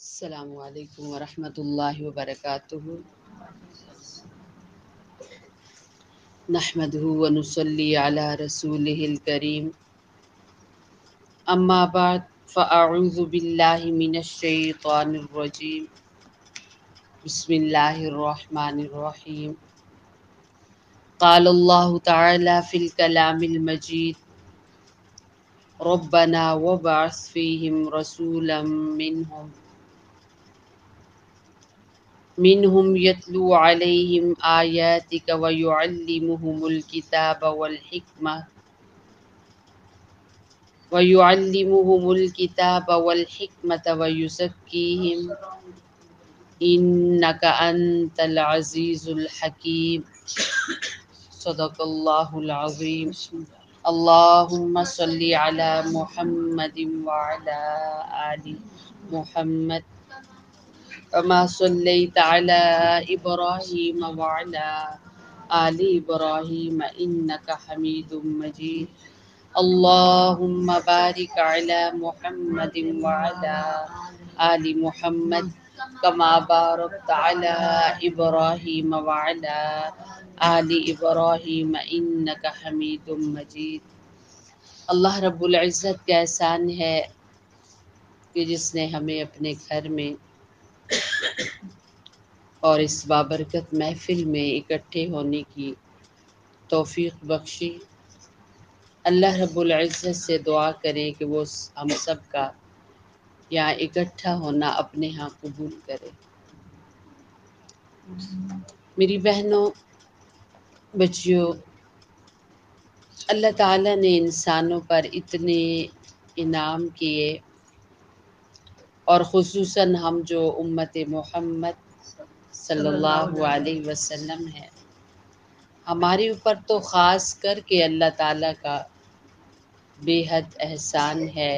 السلام علیکم ورحمۃ اللہ وبرکاتہ۔ نحمدہ ونصلی علی رسولہ الکریم، اما بعد فاعوذ باللہ من الشیطان الرجیم، بسم اللہ الرحمن الرحیم۔ قال اللہ تعالی فی الکلام المجید، ربنا وابعث فیہم رسولا منہم یتلو علیہم آیاتک ویعلمہم الکتاب والحکمۃ ویزکیہم انک انت العزیز الحکیم۔ صدق اللہ العظیم۔ اللہم صلی علی محمد وعلی آل محمد كما صليت على إبراهيم وعلى آل إبراهيم إنك حميد مجيد۔ اللهم بارك على محمد وعلى آل محمد كما باركت على إبراهيم وعلى آل إبراهيم إنك حميد مجيد۔ اللہ رب العزت کا احسان ہے کہ جس نے ہمیں اپنے گھر میں اور اس بابرکت محفل میں اکٹھے ہونے کی توفیق بخشی۔ اللہ رب العزت سے دعا کریں کہ وہ ہم سب کا یہاں اکٹھا ہونا اپنے ہاں قبول کرے۔ میری بہنوں، بچیوں، اللہ تعالیٰ نے انسانوں پر اتنے انعام کیے، اور خصوصاً ہم جو امت محمد صلی اللہ علیہ وسلم ہے، ہمارے اوپر تو خاص کر کے اللہ تعالیٰ کا بے حد احسان ہے،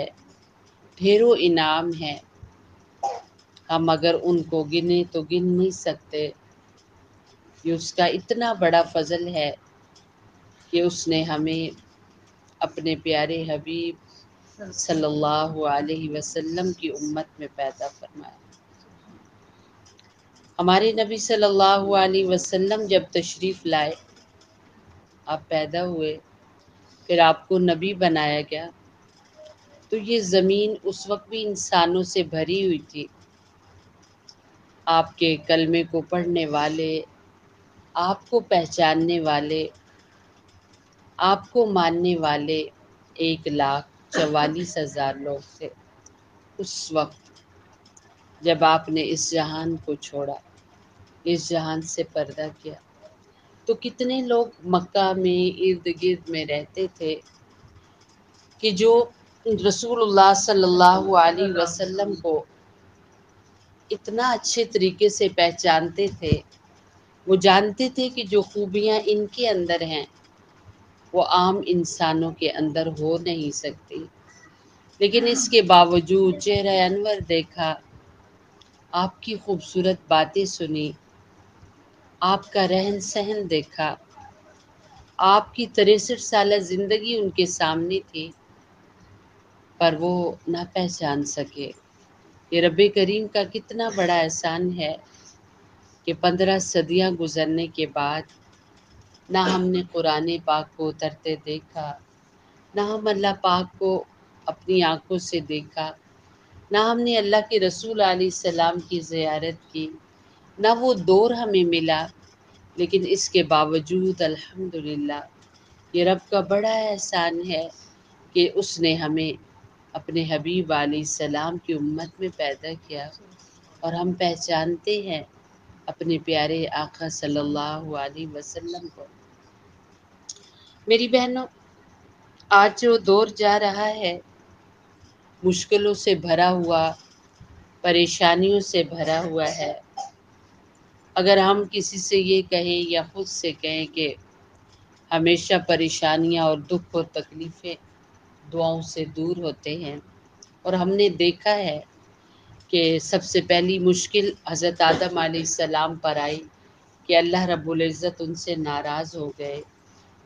ڈھیروں انعام ہے۔ ہم اگر ان کو گنیں تو گن نہیں سکتے۔ یہ اس کا اتنا بڑا فضل ہے کہ اس نے ہمیں اپنے پیارے حبیب صلی اللہ علیہ وسلم کی امت میں پیدا فرمایا۔ ہمارے نبی صلی اللہ علیہ وسلم جب تشریف لائے، آپ پیدا ہوئے، پھر آپ کو نبی بنایا گیا، تو یہ زمین اس وقت بھی انسانوں سے بھری ہوئی تھی۔ آپ کے کلمے کو پڑھنے والے، آپ کو پہچاننے والے، آپ کو ماننے والے 1,44,000 لوگ تھے اس وقت جب آپ نے اس جہان کو چھوڑا، اس جہان سے پردہ کیا۔ تو کتنے لوگ مکہ میں ارد گرد میں رہتے تھے کہ جو رسول اللہ صلی اللہ علیہ وسلم کو اتنا اچھے طریقے سے پہچانتے تھے، وہ جانتے تھے کہ جو خوبیاں ان کے اندر ہیں وہ عام انسانوں کے اندر ہو نہیں سکتی، لیکن اس کے باوجود چہرہ انور دیکھا، آپ کی خوبصورت باتیں سنی، آپ کا رہن سہن دیکھا، آپ کی 63 سالہ زندگی ان کے سامنے تھی، پر وہ نہ پہچان سکے۔ یہ رب کریم کا کتنا بڑا احسان ہے کہ 15 صدیاں گزرنے کے بعد نہ ہم نے قرآن پاک کو اترتے دیکھا، نہ ہم اللہ پاک کو اپنی آنکھوں سے دیکھا، نہ ہم نے اللہ کے رسول علیہ السلام کی زیارت کی، نہ وہ دور ہمیں ملا، لیکن اس کے باوجود الحمدللہ یہ رب کا بڑا احسان ہے کہ اس نے ہمیں اپنے حبیب علیہ السلام کی امت میں پیدا کیا، اور ہم پہچانتے ہیں اپنے پیارے آقا صلی اللہ علیہ وسلم کو۔ میری بہنوں، آج جو دور جا رہا ہے مشکلوں سے بھرا ہوا، پریشانیوں سے بھرا ہوا ہے۔ اگر ہم کسی سے یہ کہیں یا خود سے کہیں کہ ہمیشہ پریشانیاں اور دکھ اور تکلیفیں دعاؤں سے دور ہوتے ہیں، اور ہم نے دیکھا ہے کہ سب سے پہلی مشکل حضرت آدم علیہ السلام پر آئی کہ اللہ رب العزت ان سے ناراض ہو گئے۔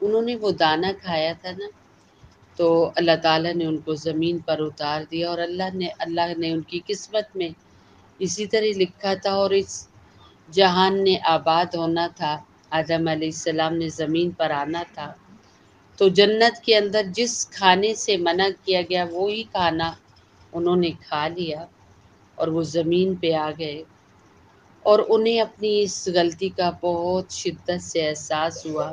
انہوں نے وہ دانہ کھایا تھا نا، تو اللہ تعالیٰ نے ان کو زمین پر اتار دیا، اور اللہ نے ان کی قسمت میں اسی طرح لکھا تھا، اور اس جہان نے آباد ہونا تھا، آدم علیہ السلام نے زمین پر آنا تھا، تو جنت کے اندر جس کھانے سے منع کیا گیا وہی کھانا انہوں نے کھا لیا اور وہ زمین پہ آ گئے، اور انہیں اپنی اس غلطی کا بہت شدت سے احساس ہوا،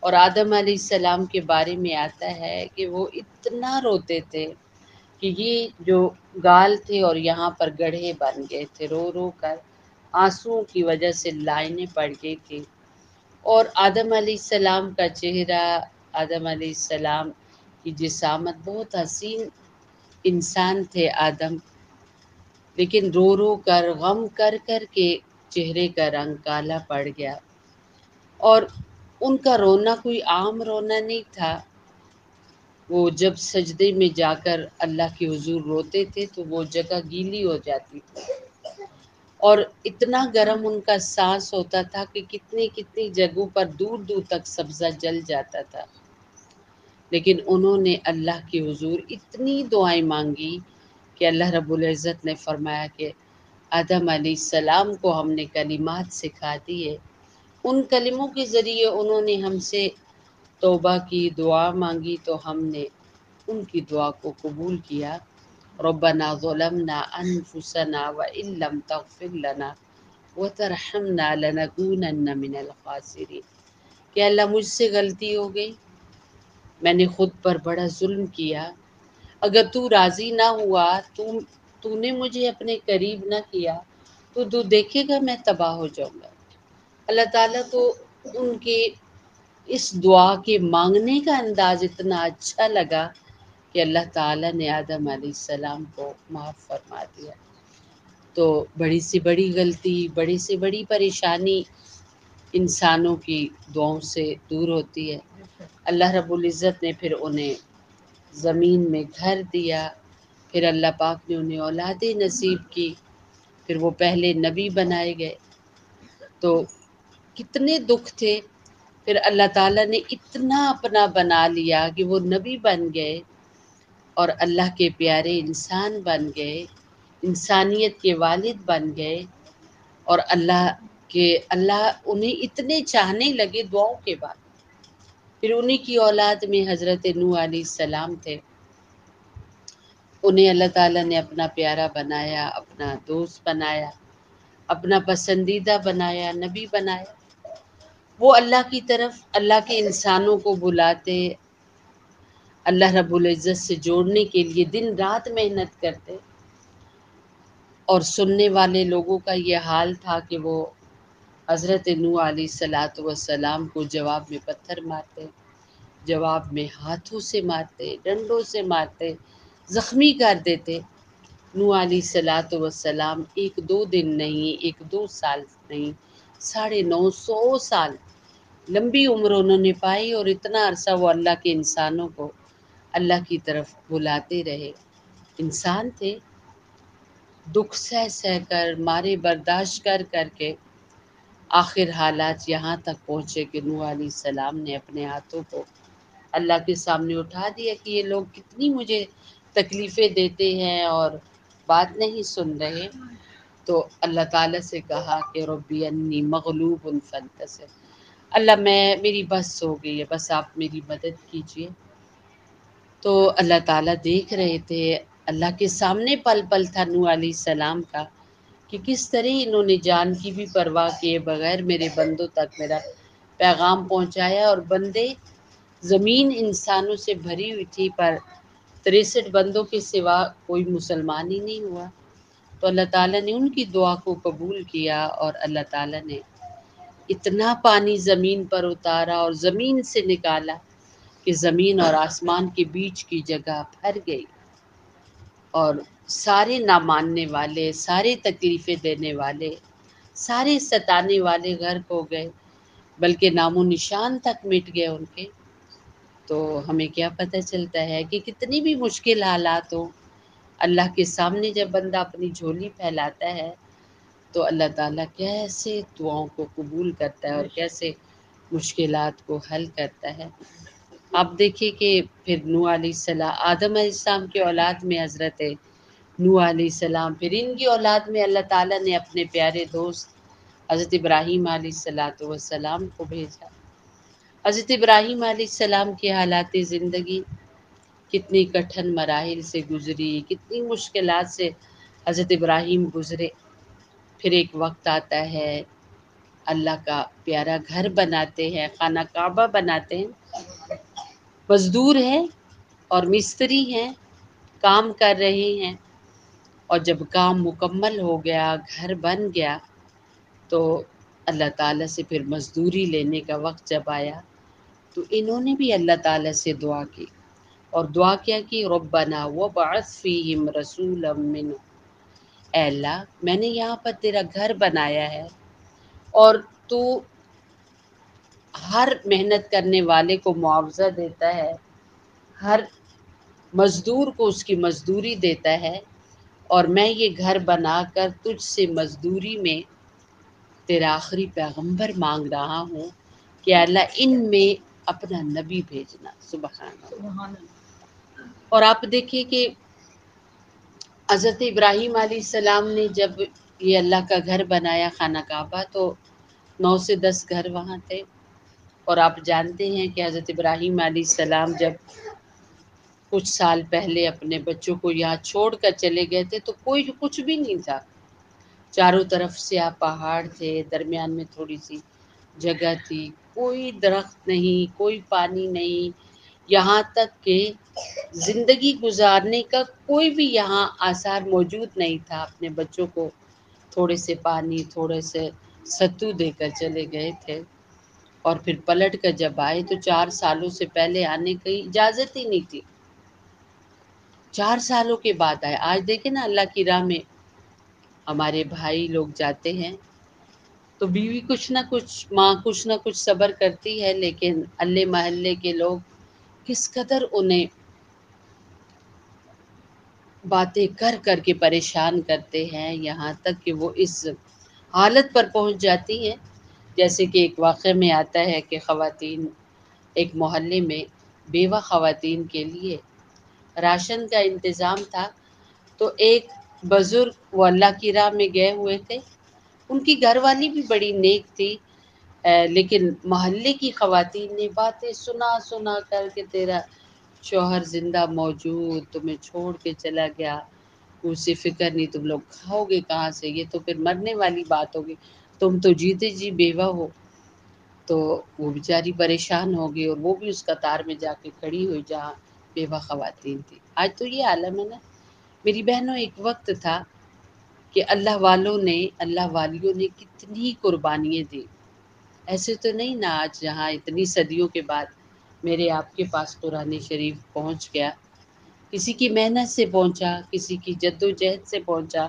اور آدم علیہ السلام کے بارے میں آتا ہے کہ وہ اتنا روتے تھے کہ یہ جو گال تھے اور یہاں پر گڑھے بن گئے تھے، رو رو کر آنسوؤں کی وجہ سے لائنیں پڑ گئی تھی، اور آدم علیہ السلام کا چہرہ، آدم علیہ السلام کی جسامت، بہت حسین انسان تھے آدم، لیکن رو رو کر غم کر کر کے چہرے کا رنگ کالا پڑ گیا، اور ان کا رونا کوئی عام رونا نہیں تھا، وہ جب سجدے میں جا کر اللہ کے حضور روتے تھے تو وہ جگہ گیلی ہو جاتی تھی، اور اتنا گرم ان کا سانس ہوتا تھا کہ کتنی کتنی جگہوں پر دور دور تک سبزہ جل جاتا تھا، لیکن انہوں نے اللہ کے حضور اتنی دعائیں مانگی کہ اللہ رب العزت نے فرمایا کہ آدم علیہ السلام کو ہم نے کلمات سکھا دیے، ان کلموں کے ذریعے انہوں نے ہم سے توبہ کی، دعا مانگی، تو ہم نے ان کی دعا کو قبول کیا۔ ربنا ظلمنا انفسنا وان لم تغفر لنا وترحمنا لنکونن من الخاسرین، کہ اللہ مجھ سے غلطی ہو گئی، میں نے خود پر بڑا ظلم کیا، اگر تو راضی نہ ہوا، تو نے مجھے اپنے قریب نہ کیا، تو دیکھے گا میں تباہ ہو جاؤں گا۔ اللہ تعالیٰ کو ان کے اس دعا کے مانگنے کا انداز اتنا اچھا لگا کہ اللہ تعالیٰ نے آدم علیہ السلام کو معاف فرما دیا۔ تو بڑی سے بڑی غلطی، بڑی سے بڑی پریشانی انسانوں کی دعاؤں سے دور ہوتی ہے۔ اللہ رب العزت نے پھر انہیں زمین میں گھر دیا، پھر اللہ پاک نے انہیں اولادیں نصیب کی، پھر وہ پہلے نبی بنائے گئے، تو کتنے دکھ تھے، پھر اللہ تعالیٰ نے اتنا اپنا بنا لیا کہ وہ نبی بن گئے اور اللہ کے پیارے انسان بن گئے، انسانیت کے والد بن گئے، اور اللہ انہیں اتنے چاہنے لگے دعاؤں کے بعد۔ پھر انہی کی اولاد میں حضرت نوح علیہ السلام تھے، انہیں اللہ تعالیٰ نے اپنا پیارا بنایا، اپنا دوست بنایا، اپنا پسندیدہ بنایا، نبی بنایا۔ وہ اللہ کی طرف، اللہ کے انسانوں کو بلاتے، اللہ رب العزت سے جوڑنے کے لیے دن رات محنت کرتے، اور سننے والے لوگوں کا یہ حال تھا کہ وہ حضرت نوح علیہ السلام کو جواب میں پتھر مارتے، جواب میں ہاتھوں سے مارتے، ڈنڈوں سے مارتے، زخمی کر دیتے۔ نوح علیہ السلام ایک دو دن نہیں، ایک دو سال نہیں، 950 سال لمبی عمر انہوں نے پائی، اور اتنا عرصہ وہ اللہ کے انسانوں کو اللہ کی طرف بلاتے رہے۔ انسان تھے، دکھ سہ سہ کر، مارے برداشت کر کر کے آخر حالات یہاں تک پہنچے کہ نوح علیہ السلام نے اپنے ہاتھوں کو اللہ کے سامنے اٹھا دیا کہ یہ لوگ کتنی مجھے تکلیفیں دیتے ہیں اور بات نہیں سن رہے، تو اللہ تعالیٰ سے کہا کہ ربی انی مغلوب فانتصر، اللہ میری بس ہو گئی ہے، بس آپ میری مدد کیجیے۔ تو اللہ تعالیٰ دیکھ رہے تھے، اللہ کے سامنے پل پل تھا نوح علیہ السلام کا کہ کس طرح انہوں نے جان کی بھی پرواہ کیے بغیر میرے بندوں تک میرا پیغام پہنچایا، اور بندے، زمین انسانوں سے بھری ہوئی تھی، پر 63 بندوں کے سوا کوئی مسلمان ہی نہیں ہوا، تو اللہ تعالیٰ نے ان کی دعا کو قبول کیا، اور اللہ تعالیٰ نے اتنا پانی زمین پر اتارا اور زمین سے نکالا کہ زمین اور آسمان کے بیچ کی جگہ بھر گئی، اور سارے نہ ماننے والے، سارے تکلیفیں دینے والے، سارے ستانے والے غرق ہو گئے، بلکہ نام و نشان تک مٹ گئے ان کے۔ تو ہمیں کیا پتہ چلتا ہے کہ کتنی بھی مشکل حالات ہوں، اللہ کے سامنے جب بندہ اپنی جھولی پھیلاتا ہے تو اللہ تعالیٰ کیسے دعاؤں کو قبول کرتا ہے اور کیسے مشکلات کو حل کرتا ہے۔ آپ دیکھیے کہ پھر نوح علیہ السلام، آدم علیہ السلام کی اولاد میں حضرت نوح علیہ السلام، پھر ان کی اولاد میں اللہ تعالیٰ نے اپنے پیارے دوست حضرت ابراہیم علیہ السلام کو بھیجا۔ حضرت ابراہیم علیہ السلام کے حالات زندگی کتنی کٹھن مراحل سے گزری، کتنی مشکلات سے حضرت ابراہیم گزرے۔ پھر ایک وقت آتا ہے اللہ کا پیارا گھر بناتے ہیں، خانہ کعبہ بناتے ہیں، مزدور ہیں اور مستری ہیں، کام کر رہے ہیں، اور جب کام مکمل ہو گیا، گھر بن گیا، تو اللہ تعالیٰ سے پھر مزدوری لینے کا وقت جب آیا تو انہوں نے بھی اللہ تعالیٰ سے دعا کی، اور دعا کیا کہ ربنا وبعث فیہم رسولا منہم، اے اللہ میں نے یہاں پر تیرا گھر بنایا ہے، اور تو ہر محنت کرنے والے کو معاوضہ دیتا ہے، ہر مزدور کو اس کی مزدوری دیتا ہے، اور میں یہ گھر بنا کر تجھ سے مزدوری میں تیرا آخری پیغمبر مانگ رہا ہوں کہ اللہ ان میں اپنا نبی بھیجنا۔ سبحان اللہ۔ اور آپ دیکھیے کہ حضرت ابراہیم علیہ السلام نے جب یہ اللہ کا گھر بنایا خانہ کعبہ، تو 9 سے 10 گھر وہاں تھے، اور آپ جانتے ہیں کہ حضرت ابراہیم علیہ السلام جب کچھ سال پہلے اپنے بچوں کو یہاں چھوڑ کر چلے گئے تھے تو کوئی کچھ بھی نہیں تھا، چاروں طرف سے آپ پہاڑ تھے، درمیان میں تھوڑی سی جگہ تھی، کوئی درخت نہیں، کوئی پانی نہیں، یہاں تک کہ زندگی گزارنے کا کوئی بھی یہاں آثار موجود نہیں تھا۔ اپنے بچوں کو تھوڑے سے پانی، تھوڑے سے ستو دے کر چلے گئے تھے، اور پھر پلٹ کر جب آئے تو 4 سالوں سے پہلے آنے کی اجازت ہی نہیں تھی، 4 سالوں کے بعد آئے۔ آج دیکھیں نا اللہ کی راہ میں ہمارے بھائی لوگ جاتے ہیں تو بیوی کچھ نہ کچھ، ماں کچھ نہ کچھ صبر کرتی ہے، لیکن اللہ محلے کے لوگ کس قدر انہیں باتیں کر کر کے پریشان کرتے ہیں، یہاں تک کہ وہ اس حالت پر پہنچ جاتی ہیں۔ جیسے کہ ایک واقعہ میں آتا ہے کہ خواتین ایک محلے میں بیوہ خواتین کے لیے راشن کا انتظام تھا، تو ایک بزرگ وہ اللہ کی راہ میں گئے ہوئے تھے، ان کی گھر والی بھی بڑی نیک تھی، لیکن محلے کی خواتین نے باتیں سنا سنا کر کے تیرا شوہر زندہ موجود، تمہیں چھوڑ کے چلا گیا، اسے فکر نہیں، تم لوگ کھاؤ گے کہاں سے، یہ تو پھر مرنے والی بات ہوگی، تم تو جیتے جی بیوہ ہو۔ تو وہ بیچاری پریشان ہو گئی، اور وہ بھی اس قطار میں جا کے کھڑی ہوئی جہاں بیوہ خواتین تھی۔ آج تو یہ عالم ہے نا میری بہنوں، ایک وقت تھا کہ اللہ والوں نے، اللہ والیوں نے کتنی قربانیاں دی، ایسے تو نہیں نا آج جہاں اتنی صدیوں کے بعد میرے آپ کے پاس قرآن شریف پہنچ گیا، کسی کی محنت سے پہنچا، کسی کی جد و جہد سے پہنچا،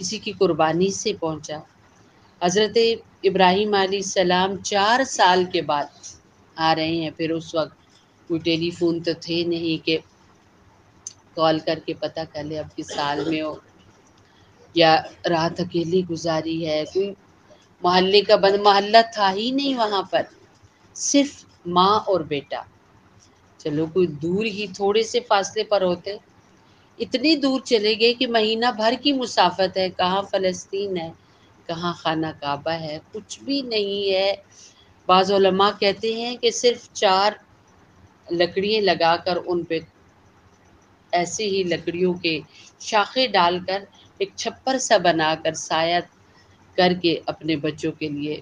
کسی کی قربانی سے پہنچا۔ حضرت ابراہیم علیہ السلام 4 سال کے بعد آ رہے ہیں، پھر اس وقت کوئی ٹیلی فون تو تھے نہیں کہ کال کر کے پتہ کر لے اب کس سال میں ہو، یا رات اکیلی گزاری ہے، کوئی محلے کا بند محلہ تھا ہی نہیں وہاں پر، صرف ماں اور بیٹا۔ چلو کوئی دور ہی تھوڑے سے فاصلے پر ہوتے، اتنی دور چلے گئے کہ مہینہ بھر کی مسافت ہے، کہاں فلسطین ہے، کہاں خانہ کعبہ ہے، کچھ بھی نہیں ہے۔ بعض علماء کہتے ہیں کہ صرف 4 لکڑیاں لگا کر ان پہ ایسے ہی لکڑیوں کے شاخیں ڈال کر ایک چھپر سا بنا کر سایہ کر کے اپنے بچوں کے لیے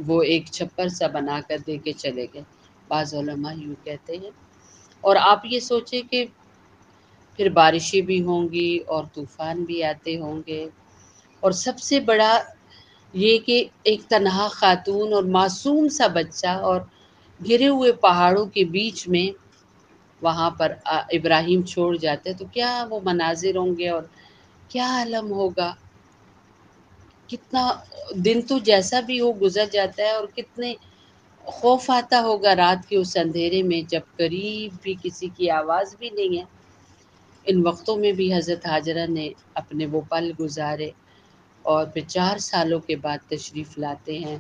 وہ ایک چھپر سا بنا کر دے کے چلے گئے، بعض علماء یوں کہتے ہیں۔ اور آپ یہ سوچیں کہ پھر بارشیں بھی ہوں گی اور طوفان بھی آتے ہوں گے، اور سب سے بڑا یہ کہ ایک تنہا خاتون اور معصوم سا بچہ، اور گرے ہوئے پہاڑوں کے بیچ میں وہاں پر ابراہیم چھوڑ جاتے تو کیا وہ مناظر ہوں گے، اور کیا عالم ہوگا، کتنا دن تو جیسا بھی ہو گزر جاتا ہے، اور کتنے خوف آتا ہوگا رات کے اس اندھیرے میں جب قریب بھی کسی کی آواز بھی نہیں ہے۔ ان وقتوں میں بھی حضرت ہاجرہ نے اپنے وہ پل گزارے، اور پھر 4 سالوں کے بعد تشریف لاتے ہیں،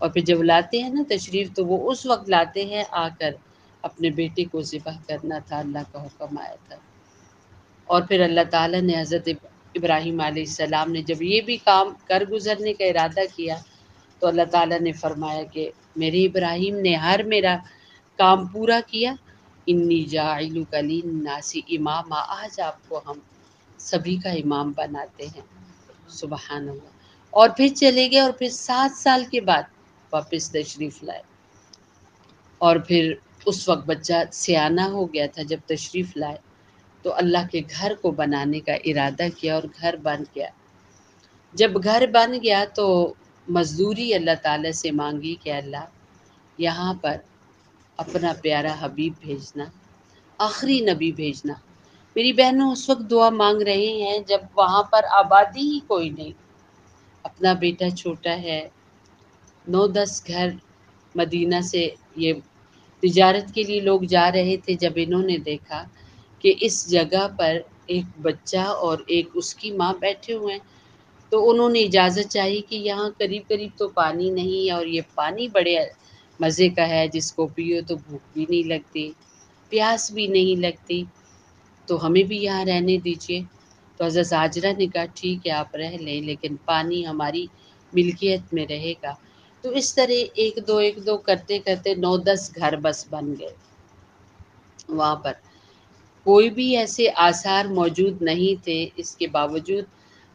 اور پھر جب لاتے ہیں نا تشریف تو وہ اس وقت لاتے ہیں آ کر اپنے بیٹے کو ذبح کرنا تھا، اللہ کا حکم آیا تھا۔ اور پھر اللہ تعالیٰ نے حضرت ابراہیم علیہ السلام نے جب یہ بھی کام کر گزرنے کا ارادہ کیا تو اللہ تعالیٰ نے فرمایا کہ میرے ابراہیم نے ہر میرا کام پورا کیا، انی جاعلک للناس اماما، آج آپ کو ہم سبھی کا امام بناتے ہیں۔ سبحان اللہ۔ اور پھر چلے گئے اور پھر 7 سال کے بعد واپس تشریف لائے، اور پھر اس وقت بچہ سیانہ ہو گیا تھا جب تشریف لائے، تو اللہ کے گھر کو بنانے کا ارادہ کیا اور گھر بن گیا۔ جب گھر بن گیا تو مزدوری اللہ تعالیٰ سے مانگی کہ اللہ یہاں پر اپنا پیارا حبیب بھیجنا، آخری نبی بھیجنا۔ میری بہنوں اس وقت دعا مانگ رہے ہیں جب وہاں پر آبادی ہی کوئی نہیں، اپنا بیٹا چھوٹا ہے، 9-10 گھر مدینہ سے یہ تجارت کے لیے لوگ جا رہے تھے۔ جب انہوں نے دیکھا کہ اس جگہ پر ایک بچہ اور ایک اس کی ماں بیٹھے ہوئے ہیں، تو انہوں نے اجازت چاہی کہ یہاں قریب قریب تو پانی نہیں ہے، اور یہ پانی بڑے مزے کا ہے، جس کو پیو تو بھوک بھی نہیں لگتی، پیاس بھی نہیں لگتی، تو ہمیں بھی یہاں رہنے دیجیے۔ تو حضرت ہاجرہ نے کہا ٹھیک ہے آپ رہ لیں، لیکن پانی ہماری ملکیت میں رہے گا۔ تو اس طرح ایک دو کرتے کرتے 9-10 گھر بس بن گئے۔ وہاں پر کوئی بھی ایسے آثار موجود نہیں تھے، اس کے باوجود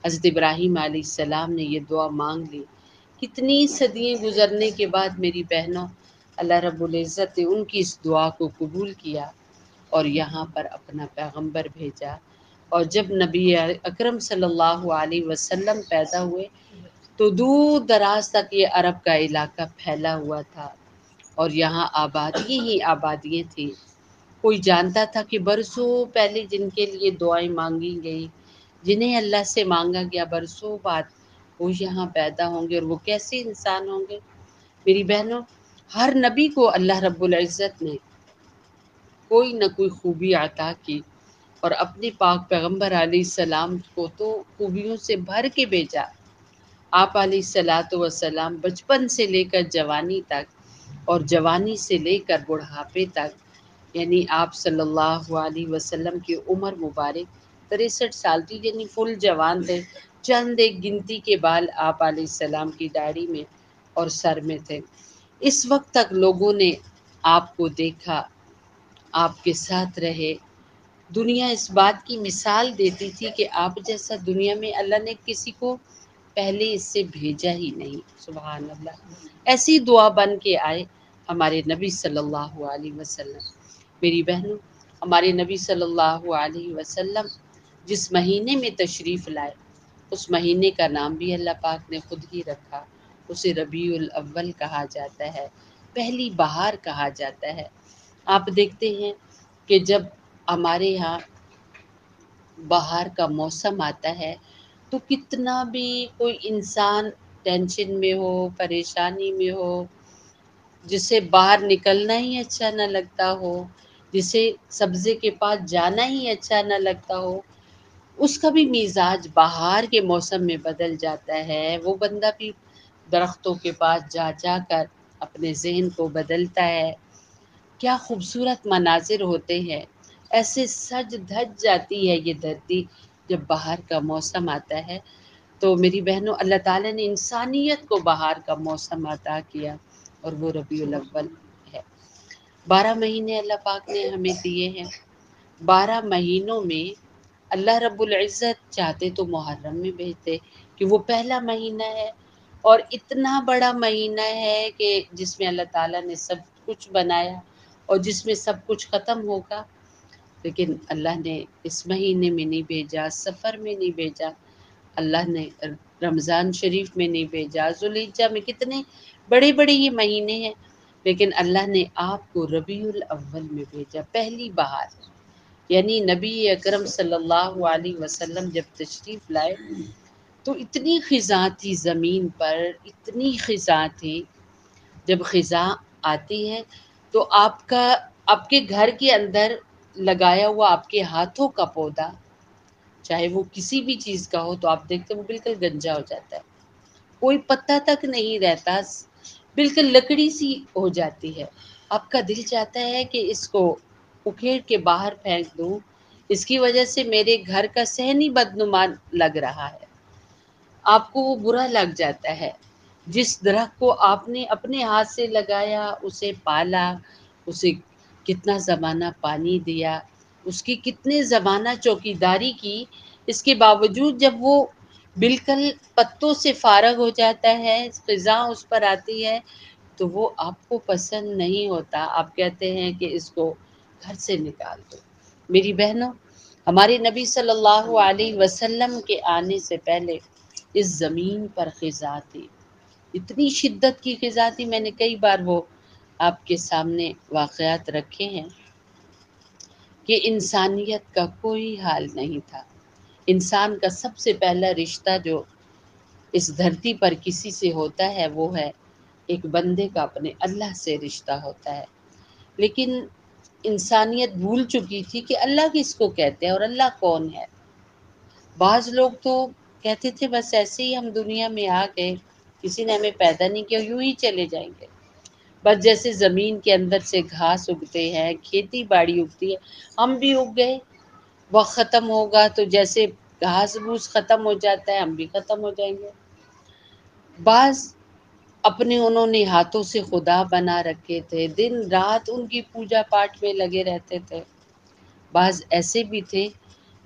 حضرت ابراہیم علیہ السلام نے یہ دعا مانگ لی۔ کتنی صدییں گزرنے کے بعد میری بہنوں، اللہ رب العزت نے ان کی اس دعا کو قبول کیا اور یہاں پر اپنا پیغمبر بھیجا۔ اور جب نبی اکرم صلی اللہ علیہ وسلم پیدا ہوئے تو دور دراز تک یہ عرب کا علاقہ پھیلا ہوا تھا، اور یہاں آبادی ہی آبادیاں تھیں۔ کوئی جانتا تھا کہ برسوں پہلے جن کے لیے دعائیں مانگی گئی، جنہیں اللہ سے مانگا گیا، برسوں بعد وہ یہاں پیدا ہوں گے، اور وہ کیسے انسان ہوں گے؟ میری بہنوں، ہر نبی کو اللہ رب العزت نے کوئی نہ کوئی خوبی عطا کی، اور اپنے پاک پیغمبر علیہ السلام کو تو خوبیوں سے بھر کے بھیجا۔ آپ علیہ الصلاۃ والسلام بچپن سے لے کر جوانی تک، اور جوانی سے لے کر بڑھاپے تک، یعنی آپ صلی اللہ علیہ وسلم کی عمر مبارک 63 سال تھی، یعنی فل جوان تھے۔ چند ایک گنتی کے بال آپ علیہ السلام کی داڑھی میں اور سر میں تھے۔ اس وقت تک لوگوں نے آپ کو دیکھا، آپ کے ساتھ رہے۔ دنیا اس بات کی مثال دیتی تھی کہ آپ جیسا دنیا میں اللہ نے کسی کو پہلے اس سے بھیجا ہی نہیں۔ سبحان اللہ۔ ایسی دعا بن کے آئے ہمارے نبی صلی اللہ علیہ وسلم۔ میری بہنوں، ہمارے نبی صلی اللہ علیہ وسلم جس مہینے میں تشریف لائے، اس مہینے کا نام بھی اللہ پاک نے خود ہی رکھا۔ اسے ربیع الاول کہا جاتا ہے، پہلی بہار کہا جاتا ہے۔ آپ دیکھتے ہیں کہ جب ہمارے یہاں بہار کا موسم آتا ہے تو کتنا بھی کوئی انسان ٹینشن میں ہو، پریشانی میں ہو، جسے باہر نکلنا ہی اچھا نہ لگتا ہو، جسے سبزے کے پاس جانا ہی اچھا نہ لگتا ہو، اس کا بھی مزاج بہار کے موسم میں بدل جاتا ہے۔ وہ بندہ بھی درختوں کے پاس جا جا کر اپنے ذہن کو بدلتا ہے۔ کیا خوبصورت مناظر ہوتے ہیں، ایسے سج دھج جاتی ہے یہ دھرتی جب بہار کا موسم آتا ہے۔ تو میری بہنوں، اللہ تعالیٰ نے انسانیت کو بہار کا موسم عطا کیا، اور وہ ربیع الاول ہے۔ 12 مہینے اللہ پاک نے ہمیں دیے ہیں۔ 12 مہینوں میں اللہ رب العزت چاہتے تو محرم میں بھیجتے کہ وہ پہلا مہینہ ہے، اور اتنا بڑا مہینہ ہے کہ جس میں اللہ تعالیٰ نے سب کچھ بنایا اور جس میں سب کچھ ختم ہوگا، لیکن اللہ نے اس مہینے میں نہیں بھیجا، سفر میں نہیں بھیجا، اللہ نے رمضان شریف میں نہیں بھیجا، ذوالحجہ میں، کتنے بڑے بڑے یہ مہینے ہیں، لیکن اللہ نے آپ کو ربیع الاول میں بھیجا، پہلی بہار۔ یعنی نبی اکرم صلی اللہ علیہ وسلم جب تشریف لائے تو اتنی خزاں تھی زمین پر، اتنی خزاں تھی۔ جب خزاں آتی ہے تو آپ کے گھر کے اندر لگایا ہوا آپ کے ہاتھوں کا پودا، چاہے وہ کسی بھی چیز کا ہو، تو آپ دیکھتے ہیں وہ بالکل گنجا ہو جاتا ہے، کوئی پتا تک نہیں رہتا، بالکل لکڑی سی ہو جاتی ہے۔ آپ کا دل چاہتا ہے کہ اس کو اکھیڑ کے باہر پھینک دوں، اس کی وجہ سے میرے گھر کا صحن ہی بدنما لگ رہا ہے۔ آپ کو وہ برا لگ جاتا ہے۔ جس درخت کو آپ نے اپنے ہاتھ سے لگایا، اسے پالا، اسے کتنا زمانہ پانی دیا، اس کی کتنے زمانہ چوکیداری کی، اس کے باوجود جب وہ بالکل پتوں سے فارغ ہو جاتا ہے، خزاں اس پر آتی ہے، تو وہ آپ کو پسند نہیں ہوتا۔ آپ کہتے ہیں کہ اس کو گھر سے نکال دو۔ میری بہنوں، ہمارے نبی صلی اللہ علیہ وسلم کے آنے سے پہلے اس زمین پر خزاں تھی، اتنی شدت کی خزاں تھی۔ میں نے کئی بار وہ آپ کے سامنے واقعات رکھے ہیں کہ انسانیت کا کوئی حال نہیں تھا۔ انسان کا سب سے پہلا رشتہ جو اس دھرتی پر کسی سے ہوتا ہے وہ ہے ایک بندے کا اپنے اللہ سے رشتہ ہوتا ہے۔ لیکن انسانیت بھول چکی تھی کہ اللہ کس کو کہتے ہیں اور اللہ کون ہے۔ بعض لوگ تو کہتے تھے بس ایسے ہی ہم دنیا میں آ گئے، کسی نے ہمیں پیدا نہیں کیا، یوں ہی چلے جائیں گے۔ بس جیسے زمین کے اندر سے گھاس اگتے ہیں، کھیتی باڑی اگتی ہے، ہم بھی اگ گئے۔ وقت ختم ہوگا تو جیسے گھاس بھوس ختم ہو جاتا ہے، ہم بھی ختم ہو جائیں گے۔ بعض اپنے انہوں نے ہاتھوں سے خدا بنا رکھے تھے، دن رات ان کی پوجا پاٹ میں لگے رہتے تھے۔ بعض ایسے بھی تھے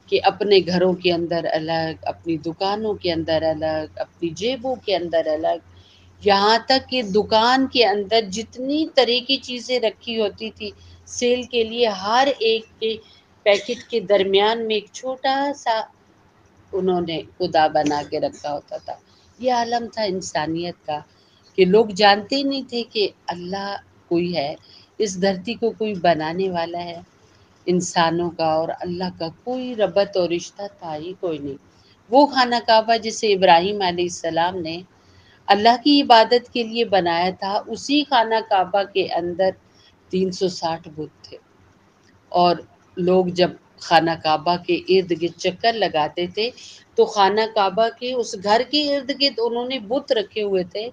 کہ اپنے گھروں کے اندر الگ، اپنی دکانوں کے اندر الگ، اپنی جیبوں کے اندر الگ، یہاں تک کہ دکان کے اندر جتنی طرح کی چیزیں رکھی ہوتی تھی سیل کے لیے، ہر ایک کے پیکٹ کے درمیان میں ایک چھوٹا سا انہوں نے خدا بنا کے رکھا ہوتا تھا۔ یہ عالم تھا انسانیت کا کہ لوگ جانتے ہی نہیں تھے کہ اللہ کوئی ہے، اس دھرتی کو کوئی بنانے والا ہے۔ انسانوں کا اور اللہ کا کوئی ربط اور رشتہ تھا ہی کوئی نہیں۔ وہ خانہ کعبہ جسے ابراہیم علیہ السلام نے اللہ کی عبادت کے لیے بنایا تھا، اسی خانہ کعبہ کے اندر 360 بت تھے، اور لوگ جب خانہ کعبہ کے ارد گرد چکر لگاتے تھے تو خانہ کعبہ کے اس گھر کے ارد گرد انہوں نے بت رکھے ہوئے تھے،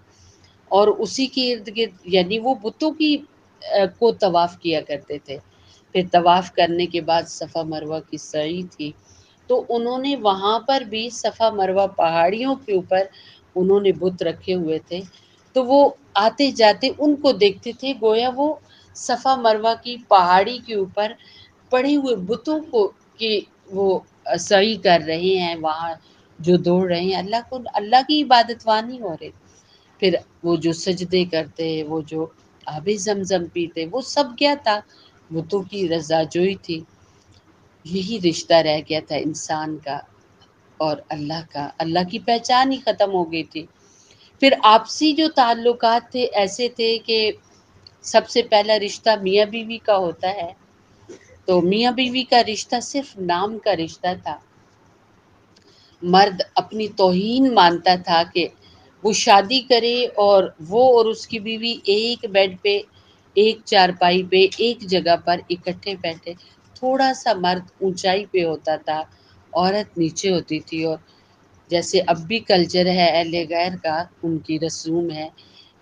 اور اسی کے ارد گرد یعنی وہ بتوں کی کو طواف کیا کرتے تھے۔ پھر طواف کرنے کے بعد صفا مروہ کی سعی تھی، تو انہوں نے وہاں پر بھی صفا مروہ پہاڑیوں کے اوپر انہوں نے بت رکھے ہوئے تھے، تو وہ آتے جاتے ان کو دیکھتے تھے گویا وہ صفا مروہ کی پہاڑی کے اوپر پڑے ہوئے بتوں کو کہ وہ سعی کر رہے ہیں، وہاں جو دوڑ رہے ہیں، اللہ کی عبادت وانی ہو رہے۔ پھر وہ جو سجدے کرتے، وہ جو آب زمزم پیتے، وہ سب کیا تھا؟ بتوں کی رضا جوئی تھی۔ یہی رشتہ رہ گیا تھا انسان کا اور اللہ کا، اللہ کی پہچان ہی ختم ہو گئی تھی۔ پھر آپسی جو تعلقات تھے ایسے تھے کہ سب سے پہلا رشتہ میاں بیوی کا ہوتا ہے، تو میاں بیوی کا رشتہ صرف نام کا رشتہ تھا۔ مرد اپنی توہین مانتا تھا کہ وہ شادی کرے اور وہ اور اس کی بیوی ایک بیڈ پہ، ایک چارپائی پہ، ایک جگہ پر اکٹھے بیٹھے۔ تھوڑا سا مرد اونچائی پہ ہوتا تھا، عورت نیچے ہوتی تھی، اور جیسے اب بھی کلچر ہے اہل غیر کا، ان کی رسوم ہے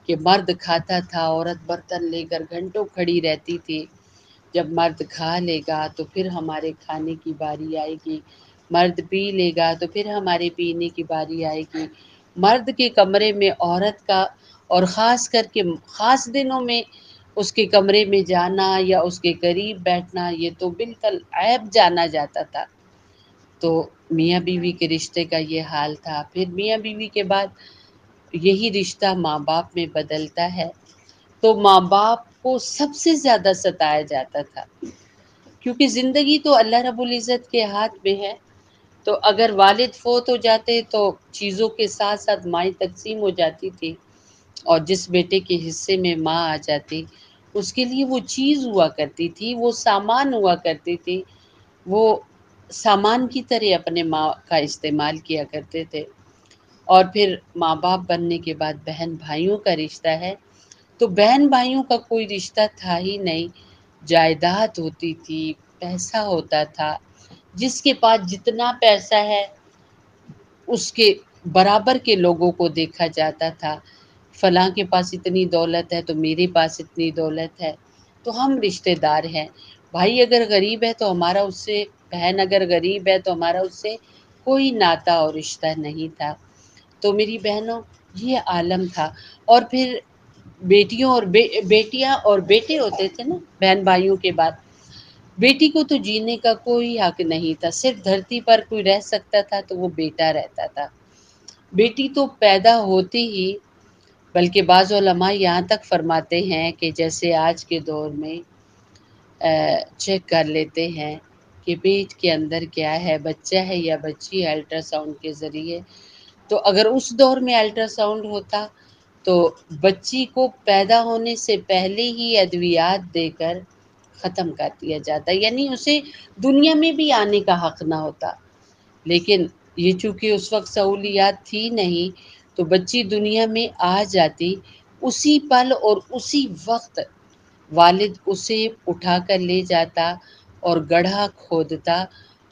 کہ مرد کھاتا تھا، عورت برتن لے کر گھنٹوں کھڑی رہتی تھی۔ جب مرد کھا لے گا تو پھر ہمارے کھانے کی باری آئے گی، مرد پی لے گا تو پھر ہمارے پینے کی باری آئے گی۔ مرد کے کمرے میں عورت کا، اور خاص کر کے خاص دنوں میں اس کے کمرے میں جانا یا اس کے قریب بیٹھنا، یہ تو بالکل عیب جانا جاتا تھا۔ تو میاں بیوی کے رشتے کا یہ حال تھا۔ پھر میاں بیوی کے بعد یہی رشتہ ماں باپ میں بدلتا ہے، تو ماں باپ کو سب سے زیادہ ستایا جاتا تھا، کیونکہ زندگی تو اللہ رب العزت کے ہاتھ میں ہے۔ تو اگر والد فوت ہو جاتے تو چیزوں کے ساتھ ساتھ مائیں تقسیم ہو جاتی تھی، اور جس بیٹے کے حصے میں ماں آ جاتی اس کے لیے وہ چیز ہوا کرتی تھی، وہ سامان ہوا کرتی تھی، وہ سامان کی طرح اپنے ماں کا استعمال کیا کرتے تھے۔ اور پھر ماں باپ بننے کے بعد بہن بھائیوں کا رشتہ ہے، تو بہن بھائیوں کا کوئی رشتہ تھا ہی نہیں۔ جائیداد ہوتی تھی، پیسہ ہوتا تھا، جس کے پاس جتنا پیسہ ہے اس کے برابر کے لوگوں کو دیکھا جاتا تھا۔ فلاں کے پاس اتنی دولت ہے تو میرے پاس اتنی دولت ہے، تو ہم رشتہ دار ہیں۔ بھائی اگر غریب ہے تو ہمارا اس سے، بہن اگر غریب ہے تو ہمارا اس سے کوئی ناتا اور رشتہ نہیں تھا۔ تو میری بہنوں، یہ عالم تھا۔ اور پھر بیٹیوں اور بیٹیاں اور بیٹے ہوتے تھے نا بہن بھائیوں کے بعد، بیٹی کو تو جینے کا کوئی حق نہیں تھا، صرف دھرتی پر کوئی رہ سکتا تھا تو وہ بیٹا رہتا تھا۔ بیٹی تو پیدا ہوتی ہی، بلکہ بعض علماء یہاں تک فرماتے ہیں کہ جیسے آج کے دور میں چیک کر لیتے ہیں کہ پیٹ کے اندر کیا ہے، بچہ ہے یا بچی ہے، الٹرا ساؤنڈ کے ذریعے، تو اگر اس دور میں الٹرا ساؤنڈ ہوتا تو بچی کو پیدا ہونے سے پہلے ہی ادویات دے کر ختم کر دیا جاتا، یعنی اسے دنیا میں بھی آنے کا حق نہ ہوتا۔ لیکن یہ چونکہ اس وقت سہولیات تھی نہیں، تو بچی دنیا میں آ جاتی، اسی پل اور اسی وقت والد اسے اٹھا کر لے جاتا اور گڑھا کھودتا،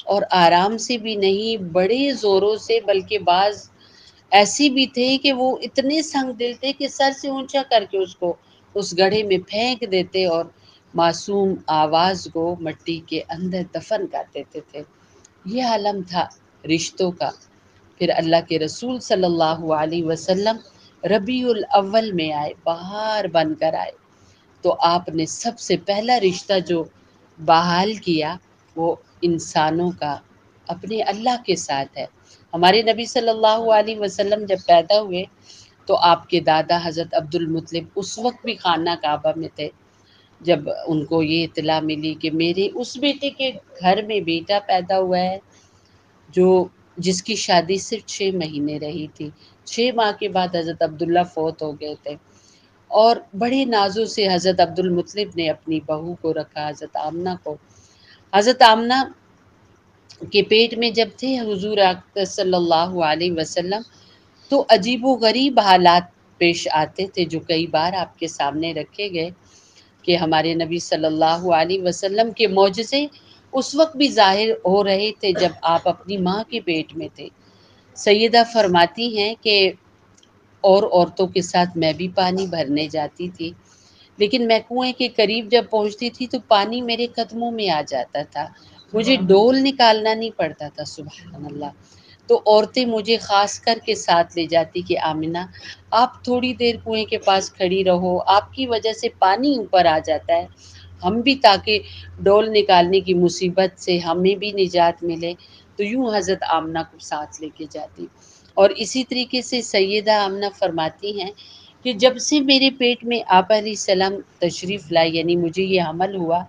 اور آرام سے بھی نہیں، بڑے زوروں سے، بلکہ بعض ایسی بھی تھے کہ وہ اتنے سنگ دل تھے کہ سر سے اونچا کر کے اس کو اس گڑھے میں پھینک دیتے اور معصوم آواز کو مٹی کے اندر دفن کر دیتے تھے۔ یہ عالم تھا رشتوں کا۔ پھر اللہ کے رسول صلی اللہ علیہ وسلم ربیع الاول میں آئے، بہار بن کر آئے، تو آپ نے سب سے پہلا رشتہ جو بحال کیا وہ انسانوں کا اپنے اللہ کے ساتھ ہے۔ ہمارے نبی صلی اللہ علیہ وسلم جب پیدا ہوئے تو آپ کے دادا حضرت عبد المطلب اس وقت بھی خانہ کعبہ میں تھے۔ جب ان کو یہ اطلاع ملی کہ میرے اس بیٹے کے گھر میں بیٹا پیدا ہوا ہے جو جس کی شادی صرف 6 مہینے رہی تھی، 6 ماہ کے بعد حضرت عبداللہ فوت ہو گئے تھے، اور بڑے نازوں سے حضرت عبد المطلب نے اپنی بہو کو رکھا، حضرت آمنہ کو۔ حضرت آمنہ کے پیٹ میں جب تھے حضور اکرم صلی اللہ علیہ وسلم، تو عجیب و غریب حالات پیش آتے تھے جو کئی بار آپ کے سامنے رکھے گئے کہ ہمارے نبی صلی اللہ علیہ وسلم کے معجزے اس وقت بھی ظاہر ہو رہے تھے جب آپ اپنی ماں کے پیٹ میں تھے۔ سیدہ فرماتی ہیں کہ اور عورتوں کے ساتھ میں بھی پانی بھرنے جاتی تھی، لیکن میں کنویں کے قریب جب پہنچتی تھی تو پانی میرے قدموں میں آ جاتا تھا، مجھے ڈول نکالنا نہیں پڑتا تھا، سبحان اللہ۔ تو عورتیں مجھے خاص کر کے ساتھ لے جاتی کہ آمنہ آپ تھوڑی دیر کنویں کے پاس کھڑی رہو، آپ کی وجہ سے پانی اوپر آ جاتا ہے، ہم بھی تاکہ ڈول نکالنے کی مصیبت سے ہمیں بھی نجات ملے، تو یوں حضرت آمنہ کو ساتھ لے کے جاتی۔ اور اسی طریقے سے سیدہ آمنہ فرماتی ہیں کہ جب سے میرے پیٹ میں آپ علیہ السلام تشریف لائے، یعنی مجھے یہ حمل ہوا،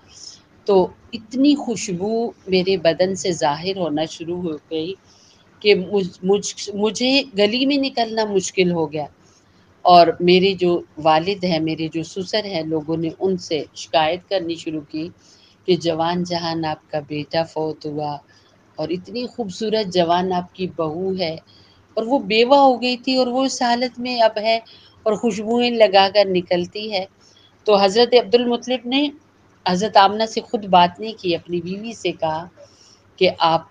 تو اتنی خوشبو میرے بدن سے ظاہر ہونا شروع ہو گئی کہ مجھے گلی میں نکلنا مشکل ہو گیا، اور میرے جو والد ہیں، میرے جو سسر ہیں، لوگوں نے ان سے شکایت کرنی شروع کی کہ جوان جہان آپ کا بیٹا فوت ہوا، اور اتنی خوبصورت جوان آپ کی بہو ہے، اور وہ بیوہ ہو گئی تھی اور وہ اس حالت میں اب ہے اور خوشبوئیں لگا کر نکلتی ہے۔ تو حضرت عبد المطلب نے حضرت آمنہ سے خود بات نہیں کی، اپنی بیوی سے کہا کہ آپ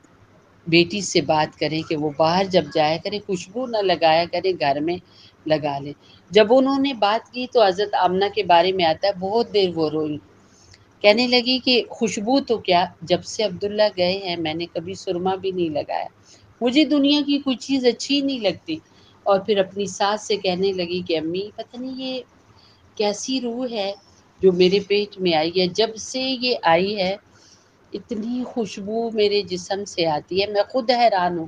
بیٹی سے بات کریں کہ وہ باہر جب جایا کرے خوشبو نہ لگایا کرے، گھر میں لگا لے۔ جب انہوں نے بات کی تو حضرت آمنہ کے بارے میں آتا ہے بہت دیر وہ روئی، کہنے لگی کہ خوشبو تو کیا، جب سے عبداللہ گئے ہیں میں نے کبھی سرما بھی نہیں لگایا، مجھے دنیا کی کوئی چیز اچھی نہیں لگتی۔ اور پھر اپنی ساس سے کہنے لگی کہ امی پتہ نہیں یہ کیسی روح ہے جو میرے پیٹ میں آئی ہے، جب سے یہ آئی ہے اتنی خوشبو میرے جسم سے آتی ہے، میں خود حیران ہوں۔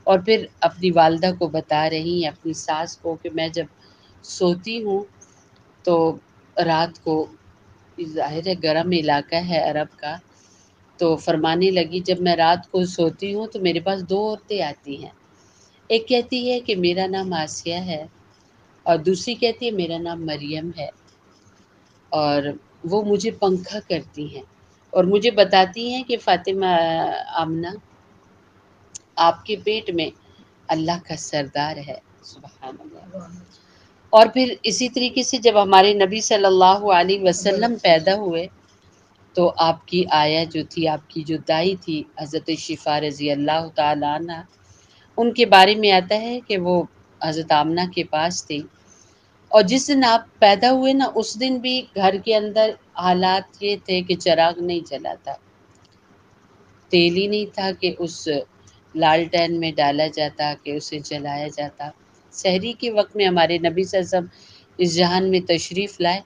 اور پھر اپنی والدہ کو بتا رہی ہیں، اپنی ساس کو، کہ میں جب سوتی ہوں تو رات کو، ظاہر ہے گرم علاقہ ہے عرب کا، تو فرمانے لگی جب میں رات کو سوتی ہوں تو میرے پاس 2 عورتیں آتی ہیں، ایک کہتی ہے کہ میرا نام آسیہ ہے، اور دوسری کہتی ہے میرا نام مریم ہے، اور وہ مجھے پنکھا کرتی ہیں اور مجھے بتاتی ہیں کہ فاطمہ آمنہ آپ کے پیٹ میں اللہ کا سردار ہے، سبحان اللہ۔ اور پھر اسی طریقے سے جب ہمارے نبی صلی اللہ علیہ وسلم پیدا ہوئے تو آپ کی آیا جو تھی، آپ کی جو دائی تھی حضرت شفا رضی اللہ تعالیٰ عنہ، ان کے بارے میں آتا ہے کہ وہ حضرت آمنہ کے پاس تھی، اور جس دن آپ پیدا ہوئے نا اس دن بھی گھر کے اندر حالات یہ تھے کہ چراغ نہیں جلا تھا، تیل ہی نہیں تھا کہ اس لالٹین میں ڈالا جاتا کہ اسے جلایا جاتا۔ سحری کے وقت میں ہمارے نبی صلی اللہ علیہ وسلم اس جہان میں تشریف لائے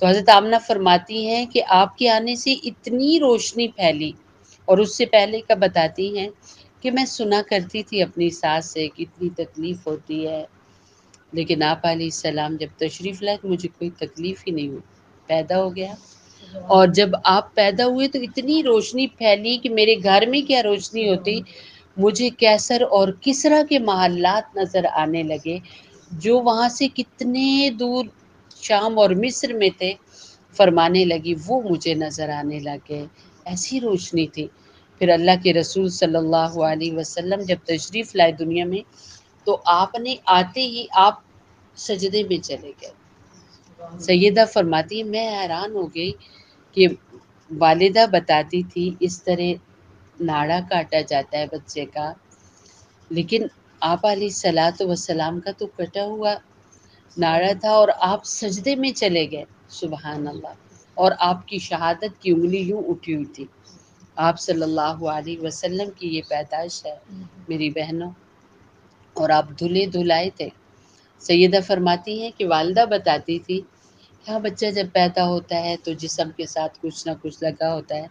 تو حضرت آمنہ فرماتی ہیں کہ آپ کے آنے سے اتنی روشنی پھیلی، اور اس سے پہلے کا بتاتی ہیں کہ میں سنا کرتی تھی اپنی ساس سے کہ اتنی تکلیف ہوتی ہے، لیکن آپ علیہ السلام جب تشریف لائے تو مجھے کوئی تکلیف ہی نہیں ہوئی، پیدا ہو گیا۔ اور جب آپ پیدا ہوئے تو اتنی روشنی پھیلی کہ میرے گھر میں کیا روشنی ہوتی، مجھے کیسر اور کسرا کے محلات نظر آنے لگے جو وہاں سے کتنے دور شام اور مصر میں تھے، فرمانے لگی وہ مجھے نظر آنے لگے، ایسی روشنی تھی۔ پھر اللہ کے رسول صلی اللہ علیہ وسلم جب تشریف لائے دنیا میں تو آپ نے آتے ہی آپ سجدے میں چلے گئے۔ سیدہ فرماتی ہے میں حیران ہو گئی کہ والدہ بتاتی تھی اس طرح ناڑا کاٹا جاتا ہے بچے کا، لیکن آپ علیہ الصلاۃ والسلام کا تو کٹا ہوا ناڑا تھا اور آپ سجدے میں چلے گئے، سبحان اللہ، اور آپ کی شہادت کی انگلی یوں اٹھی ہوئی تھی۔ آپ صلی اللہ علیہ وسلم کی یہ پیدائش ہے میری بہنوں، اور آپ دھلے دھلائے تھے۔ سیدہ فرماتی ہیں کہ والدہ بتاتی تھی ہاں بچہ جب پیدا ہوتا ہے تو جسم کے ساتھ کچھ نہ کچھ لگا ہوتا ہے،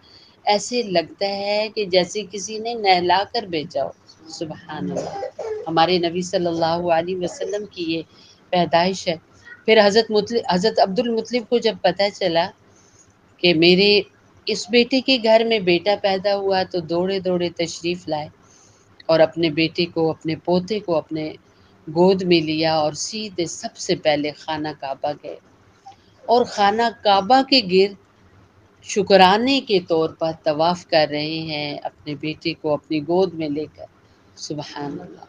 ایسے لگتا ہے کہ جیسے کسی نے نہلا کر بھیجا ہو، سبحان اللہ۔ ہمارے نبی صلی اللہ علیہ وسلم کی یہ پیدائش ہے۔ پھر حضرت عبد المطلب کو جب پتہ چلا کہ میرے اس بیٹے کے گھر میں بیٹا پیدا ہوا تو دوڑے دوڑے تشریف لائے اور اپنے بیٹے کو، اپنے پوتے کو اپنے گود میں لیا اور سیدھے سب سے پہلے خانہ کعبہ گئے، اور خانہ کعبہ کے گرد شکرانے کے طور پر طواف کر رہے ہیں اپنے بیٹے کو اپنی گود میں لے کر، سبحان اللہ۔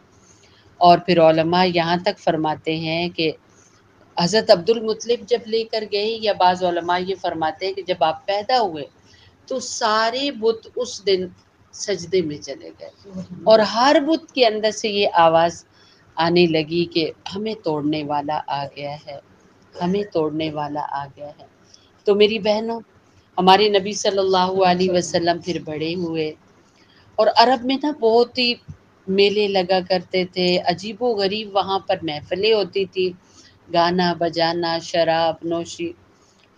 اور پھر علماء یہاں تک فرماتے ہیں کہ حضرت عبد المطلب جب لے کر گئے، یا بعض علماء یہ فرماتے ہیں کہ جب آپ پیدا ہوئے تو سارے بت اس دن سجدے میں چلے گئے، اور ہر بت کے اندر سے یہ آواز آنے لگی کہ ہمیں توڑنے والا آ گیا ہے، ہمیں توڑنے والا آ گیا ہے۔ تو میری بہنوں، ہمارے نبی صلی اللہ علیہ وسلم پھر بڑے ہوئے، اور عرب میں نا بہت ہی میلے لگا کرتے تھے، عجیب و غریب وہاں پر محفلیں ہوتی تھی، گانا بجانا، شراب نوشی۔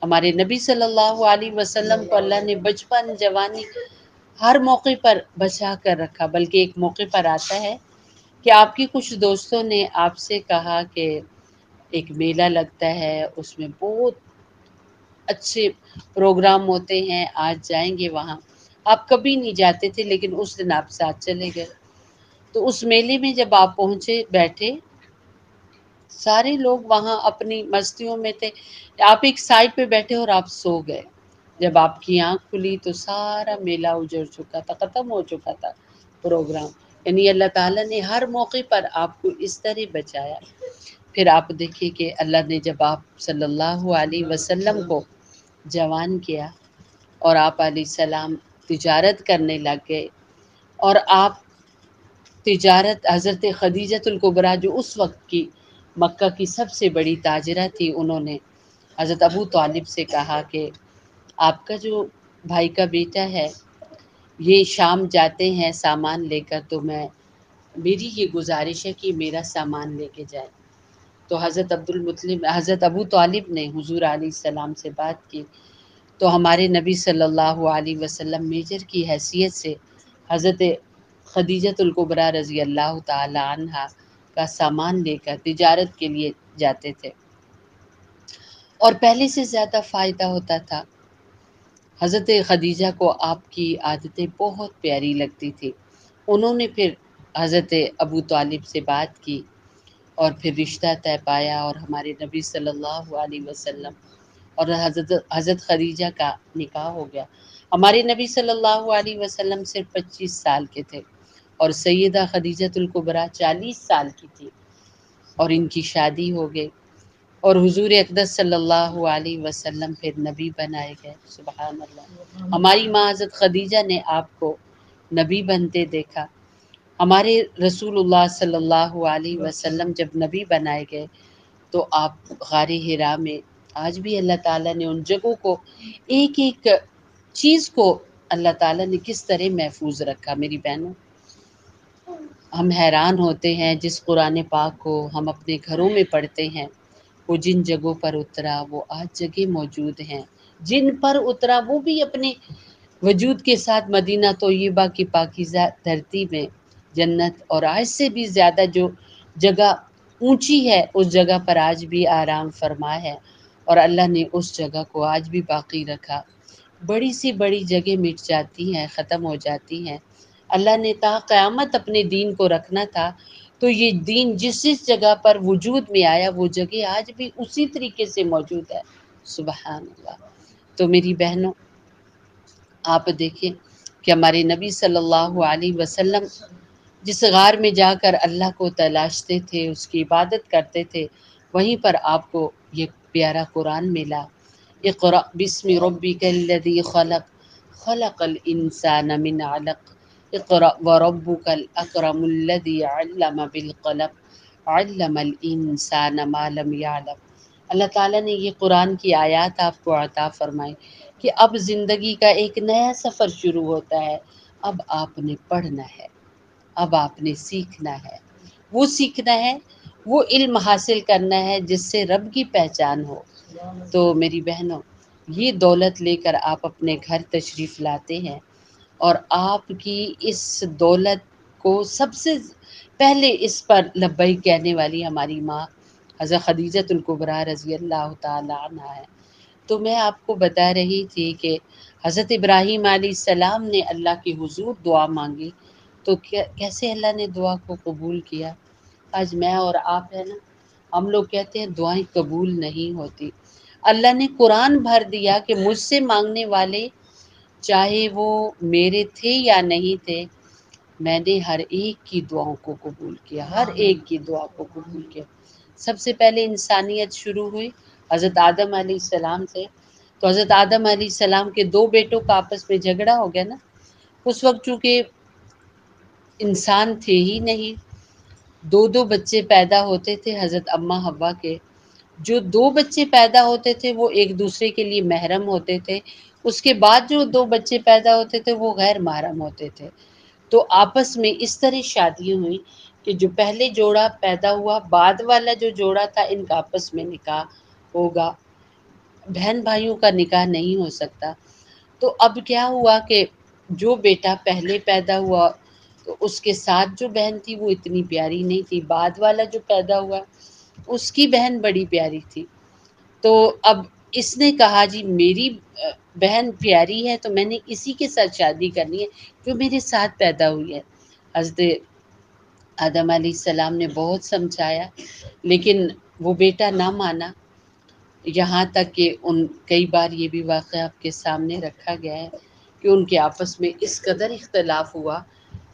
ہمارے نبی صلی اللہ علیہ وسلم کو اللہ نے بچپن جوانی ہر موقع پر بچا کر رکھا، بلکہ ایک موقع پر آتا ہے کہ آپ کی کچھ دوستوں نے آپ سے کہا کہ ایک میلہ لگتا ہے، اس میں بہت اچھے پروگرام ہوتے ہیں، آج جائیں گے وہاں۔ آپ کبھی نہیں جاتے تھے لیکن اس دن آپ ساتھ چلے گئے۔ تو اس میلے میں جب آپ پہنچے، بیٹھے، سارے لوگ وہاں اپنی مستیوں میں تھے، آپ ایک سائڈ پہ بیٹھے اور آپ سو گئے۔ جب آپ کی آنکھ کھلی تو سارا میلہ اجڑ چکا تھا، ختم ہو چکا تھا پروگرام۔ یعنی اللہ تعالیٰ نے ہر موقع پر آپ کو اس طرح بچایا۔ پھر آپ دیکھیے کہ اللہ نے جب آپ صلی اللہ علیہ وسلم کو جوان کیا اور آپ علیہ السلام تجارت کرنے لگ گئے، اور آپ تجارت، حضرت خدیجۃ الکبریٰ جو اس وقت کی مکہ کی سب سے بڑی تاجرہ تھی، انہوں نے حضرت ابو طالب سے کہا کہ آپ کا جو بھائی کا بیٹا ہے یہ شام جاتے ہیں سامان لے کر، تو میری یہ گزارش ہے کہ میرا سامان لے کے جائے۔ تو حضرت ابو طالب نے حضور علیہ السلام سے بات کی، تو ہمارے نبی صلی اللہ علیہ وسلم میجر کی حیثیت سے حضرت خدیجۃ الکبریٰ رضی اللہ تعالی عنہا کا سامان لے کر تجارت کے لیے جاتے تھے، اور پہلے سے زیادہ فائدہ ہوتا تھا۔ حضرت خدیجہ کو آپ کی عادتیں بہت پیاری لگتی تھی، انہوں نے پھر حضرت ابو طالب سے بات کی اور پھر رشتہ طے پایا، اور ہمارے نبی صلی اللہ علیہ وسلم اور حضرت خدیجہ کا نکاح ہو گیا۔ ہمارے نبی صلی اللہ علیہ وسلم صرف 25 سال کے تھے اور سیدہ خدیجۃ الکبریٰ 40 سال کی تھی، اور ان کی شادی ہو گئی، اور حضور اقدس صلی اللہ علیہ وسلم پھر نبی بنائے گئے، سبحان اللہ۔ ہماری ماں حضرت خدیجہ نے آپ کو نبی بنتے دیکھا۔ ہمارے رسول اللہ صلی اللہ علیہ وسلم جب نبی بنائے گئے تو آپ غار حرا میں آج بھی اللہ تعالیٰ نے ان جگہوں کو، ایک ایک چیز کو اللہ تعالیٰ نے کس طرح محفوظ رکھا میری بہنوں۔ ہم حیران ہوتے ہیں جس قرآن پاک کو ہم اپنے گھروں میں پڑھتے ہیں، وہ جن جگہوں پر اترا وہ آج جگہ موجود ہیں، جن پر اترا وہ بھی اپنے وجود کے ساتھ مدینہ طیبہ کی پاکیزہ دھرتی میں جنت، اور آج سے بھی زیادہ جو جگہ اونچی ہے اس جگہ پر آج بھی آرام فرما ہے، اور اللہ نے اس جگہ کو آج بھی باقی رکھا۔ بڑی سی بڑی جگہ مٹ جاتی ہیں، ختم ہو جاتی ہیں، اللہ نے تا قیامت اپنے دین کو رکھنا تھا، تو یہ دین جس جگہ پر وجود میں آیا وہ جگہ آج بھی اسی طریقے سے موجود ہے۔ سبحان اللہ۔ تو میری بہنوں، آپ دیکھیں کہ ہمارے نبی صلی اللہ علیہ وسلم جس غار میں جا کر اللہ کو تلاشتے تھے، اس کی عبادت کرتے تھے، وہیں پر آپ کو یہ پیارا قرآن ملا۔ اقرأ بسم ربک الذی خلق، خلق الانسان من علق، اقرأ وربک الاکرم الذی علم بالقلم، علم الانسان ما لم يعلم۔ اللہ تعالیٰ نے یہ قرآن کی آیات آپ کو عطا فرمائی کہ اب زندگی کا ایک نیا سفر شروع ہوتا ہے۔ اب آپ نے پڑھنا ہے، اب آپ نے سیکھنا ہے، وہ سیکھنا ہے، وہ علم حاصل کرنا ہے جس سے رب کی پہچان ہو۔ تو میری بہنوں، یہ دولت لے کر آپ اپنے گھر تشریف لاتے ہیں، اور آپ کی اس دولت کو سب سے پہلے اس پر لبیک کہنے والی ہماری ماں حضرت خدیجۃ الکبریٰ رضی اللہ تعالی عنہا ہے۔ تو میں آپ کو بتا رہی تھی کہ حضرت ابراہیم علیہ السلام نے اللہ کے حضور دعا مانگی، تو کیسے اللہ نے دعا کو قبول کیا۔ آج میں اور آپ ہے نا، ہم لوگ کہتے ہیں دعائیں قبول نہیں ہوتی۔ اللہ نے قرآن بھر دیا کہ مجھ سے مانگنے والے چاہے وہ میرے تھے یا نہیں تھے، میں نے ہر ایک کی دعاؤں کو قبول کیا، ہر ایک کی دعا کو قبول کیا۔ سب سے پہلے انسانیت شروع ہوئی حضرت آدم علیہ السلام سے، تو حضرت آدم علیہ السلام کے دو بیٹوں کا آپس میں جھگڑا ہو گیا نا۔ اس وقت چونکہ انسان تھے ہی نہیں، دو دو بچے پیدا ہوتے تھے حضرت اماں حوا کے۔ جو دو بچے پیدا ہوتے تھے وہ ایک دوسرے کے لیے محرم ہوتے تھے، اس کے بعد جو دو بچے پیدا ہوتے تھے وہ غیر محرم ہوتے تھے۔ تو آپس میں اس طرح شادیاں ہوئی کہ جو پہلے جوڑا پیدا ہوا، بعد والا جو جوڑا تھا ان کا آپس میں نکاح ہوگا، بہن بھائیوں کا نکاح نہیں ہو سکتا۔ تو اب کیا ہوا کہ جو بیٹا پہلے پیدا ہوا تو اس کے ساتھ جو بہن تھی وہ اتنی پیاری نہیں تھی، بعد والا جو پیدا ہوا اس کی بہن بڑی پیاری تھی۔ تو اب اس نے کہا جی میری بہن پیاری ہے تو میں نے اسی کے ساتھ شادی کرنی ہے جو میرے ساتھ پیدا ہوئی ہے۔ حضرت آدم علیہ السلام نے بہت سمجھایا لیکن وہ بیٹا نہ مانا، یہاں تک کہ کئی بار یہ بھی واقعہ آپ کے سامنے رکھا گیا ہے کہ ان کے آپس میں اس قدر اختلاف ہوا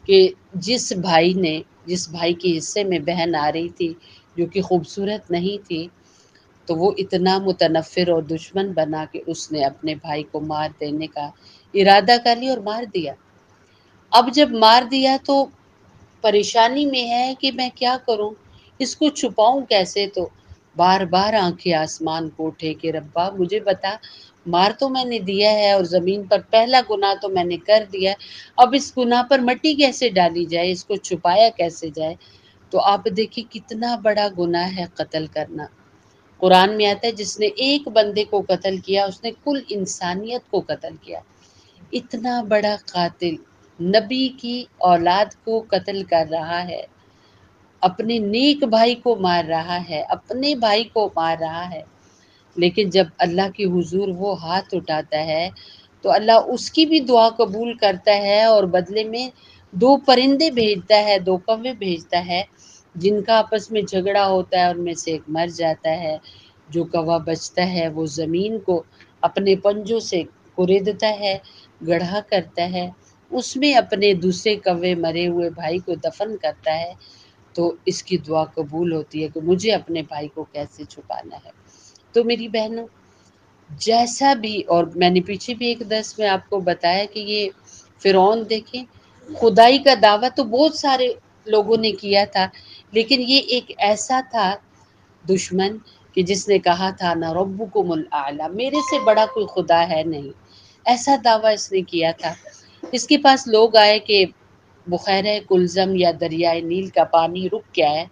کہ جس بھائی کے حصے میں بہن آ رہی تھی جو کہ خوبصورت نہیں تھی، تو وہ اتنا متنفر اور دشمن بنا کہ اس نے اپنے بھائی کو مار دینے کا ارادہ کر لیا اور مار دیا۔ اب جب مار دیا تو پریشانی میں ہے کہ میں کیا کروں، اس کو چھپاؤں کیسے، تو بار بار آنکھیں آسمان کو اٹھے کہ ربا مجھے بتا، مار تو میں نے دیا ہے اور زمین پر پہلا گناہ تو میں نے کر دیا ہے، اب اس گناہ پر مٹی کیسے ڈالی جائے، اس کو چھپایا کیسے جائے۔ تو آپ دیکھیں کتنا بڑا گناہ ہے قتل کرنا۔ قرآن میں آتا ہے جس نے ایک بندے کو قتل کیا اس نے کل انسانیت کو قتل کیا۔ اتنا بڑا قاتل نبی کی اولاد کو قتل کر رہا ہے، اپنے نیک بھائی کو مار رہا ہے، اپنے بھائی کو مار رہا ہے، لیکن جب اللہ کے حضور وہ ہاتھ اٹھاتا ہے تو اللہ اس کی بھی دعا قبول کرتا ہے، اور بدلے میں دو پرندے بھیجتا ہے، دو کوے بھیجتا ہے جن کا آپس میں جھگڑا ہوتا ہے، ان میں سے ایک مر جاتا ہے، جو کوا بچتا ہے وہ زمین کو اپنے پنجوں سے کریدتا ہے، گڑھا کرتا ہے، اس میں اپنے دوسرے کوے مرے ہوئے بھائی کو دفن کرتا ہے، تو اس کی دعا قبول ہوتی ہے کہ مجھے اپنے بھائی کو کیسے چھپانا ہے۔ تو میری بہنوں، جیسا بھی، اور میں نے پیچھے بھی ایک درس میں آپ کو بتایا کہ یہ فرعون دیکھیں، خدائی کا دعویٰ تو بہت سارے لوگوں نے کیا تھا، لیکن یہ ایک ایسا تھا دشمن کہ جس نے کہا تھا نہ ربکم الاعلی، میرے سے بڑا کوئی خدا ہے نہیں، ایسا دعویٰ اس نے کیا تھا۔ اس کے پاس لوگ آئے کہ بحیرہ کلزم یا دریائے نیل کا پانی رک گیا ہے،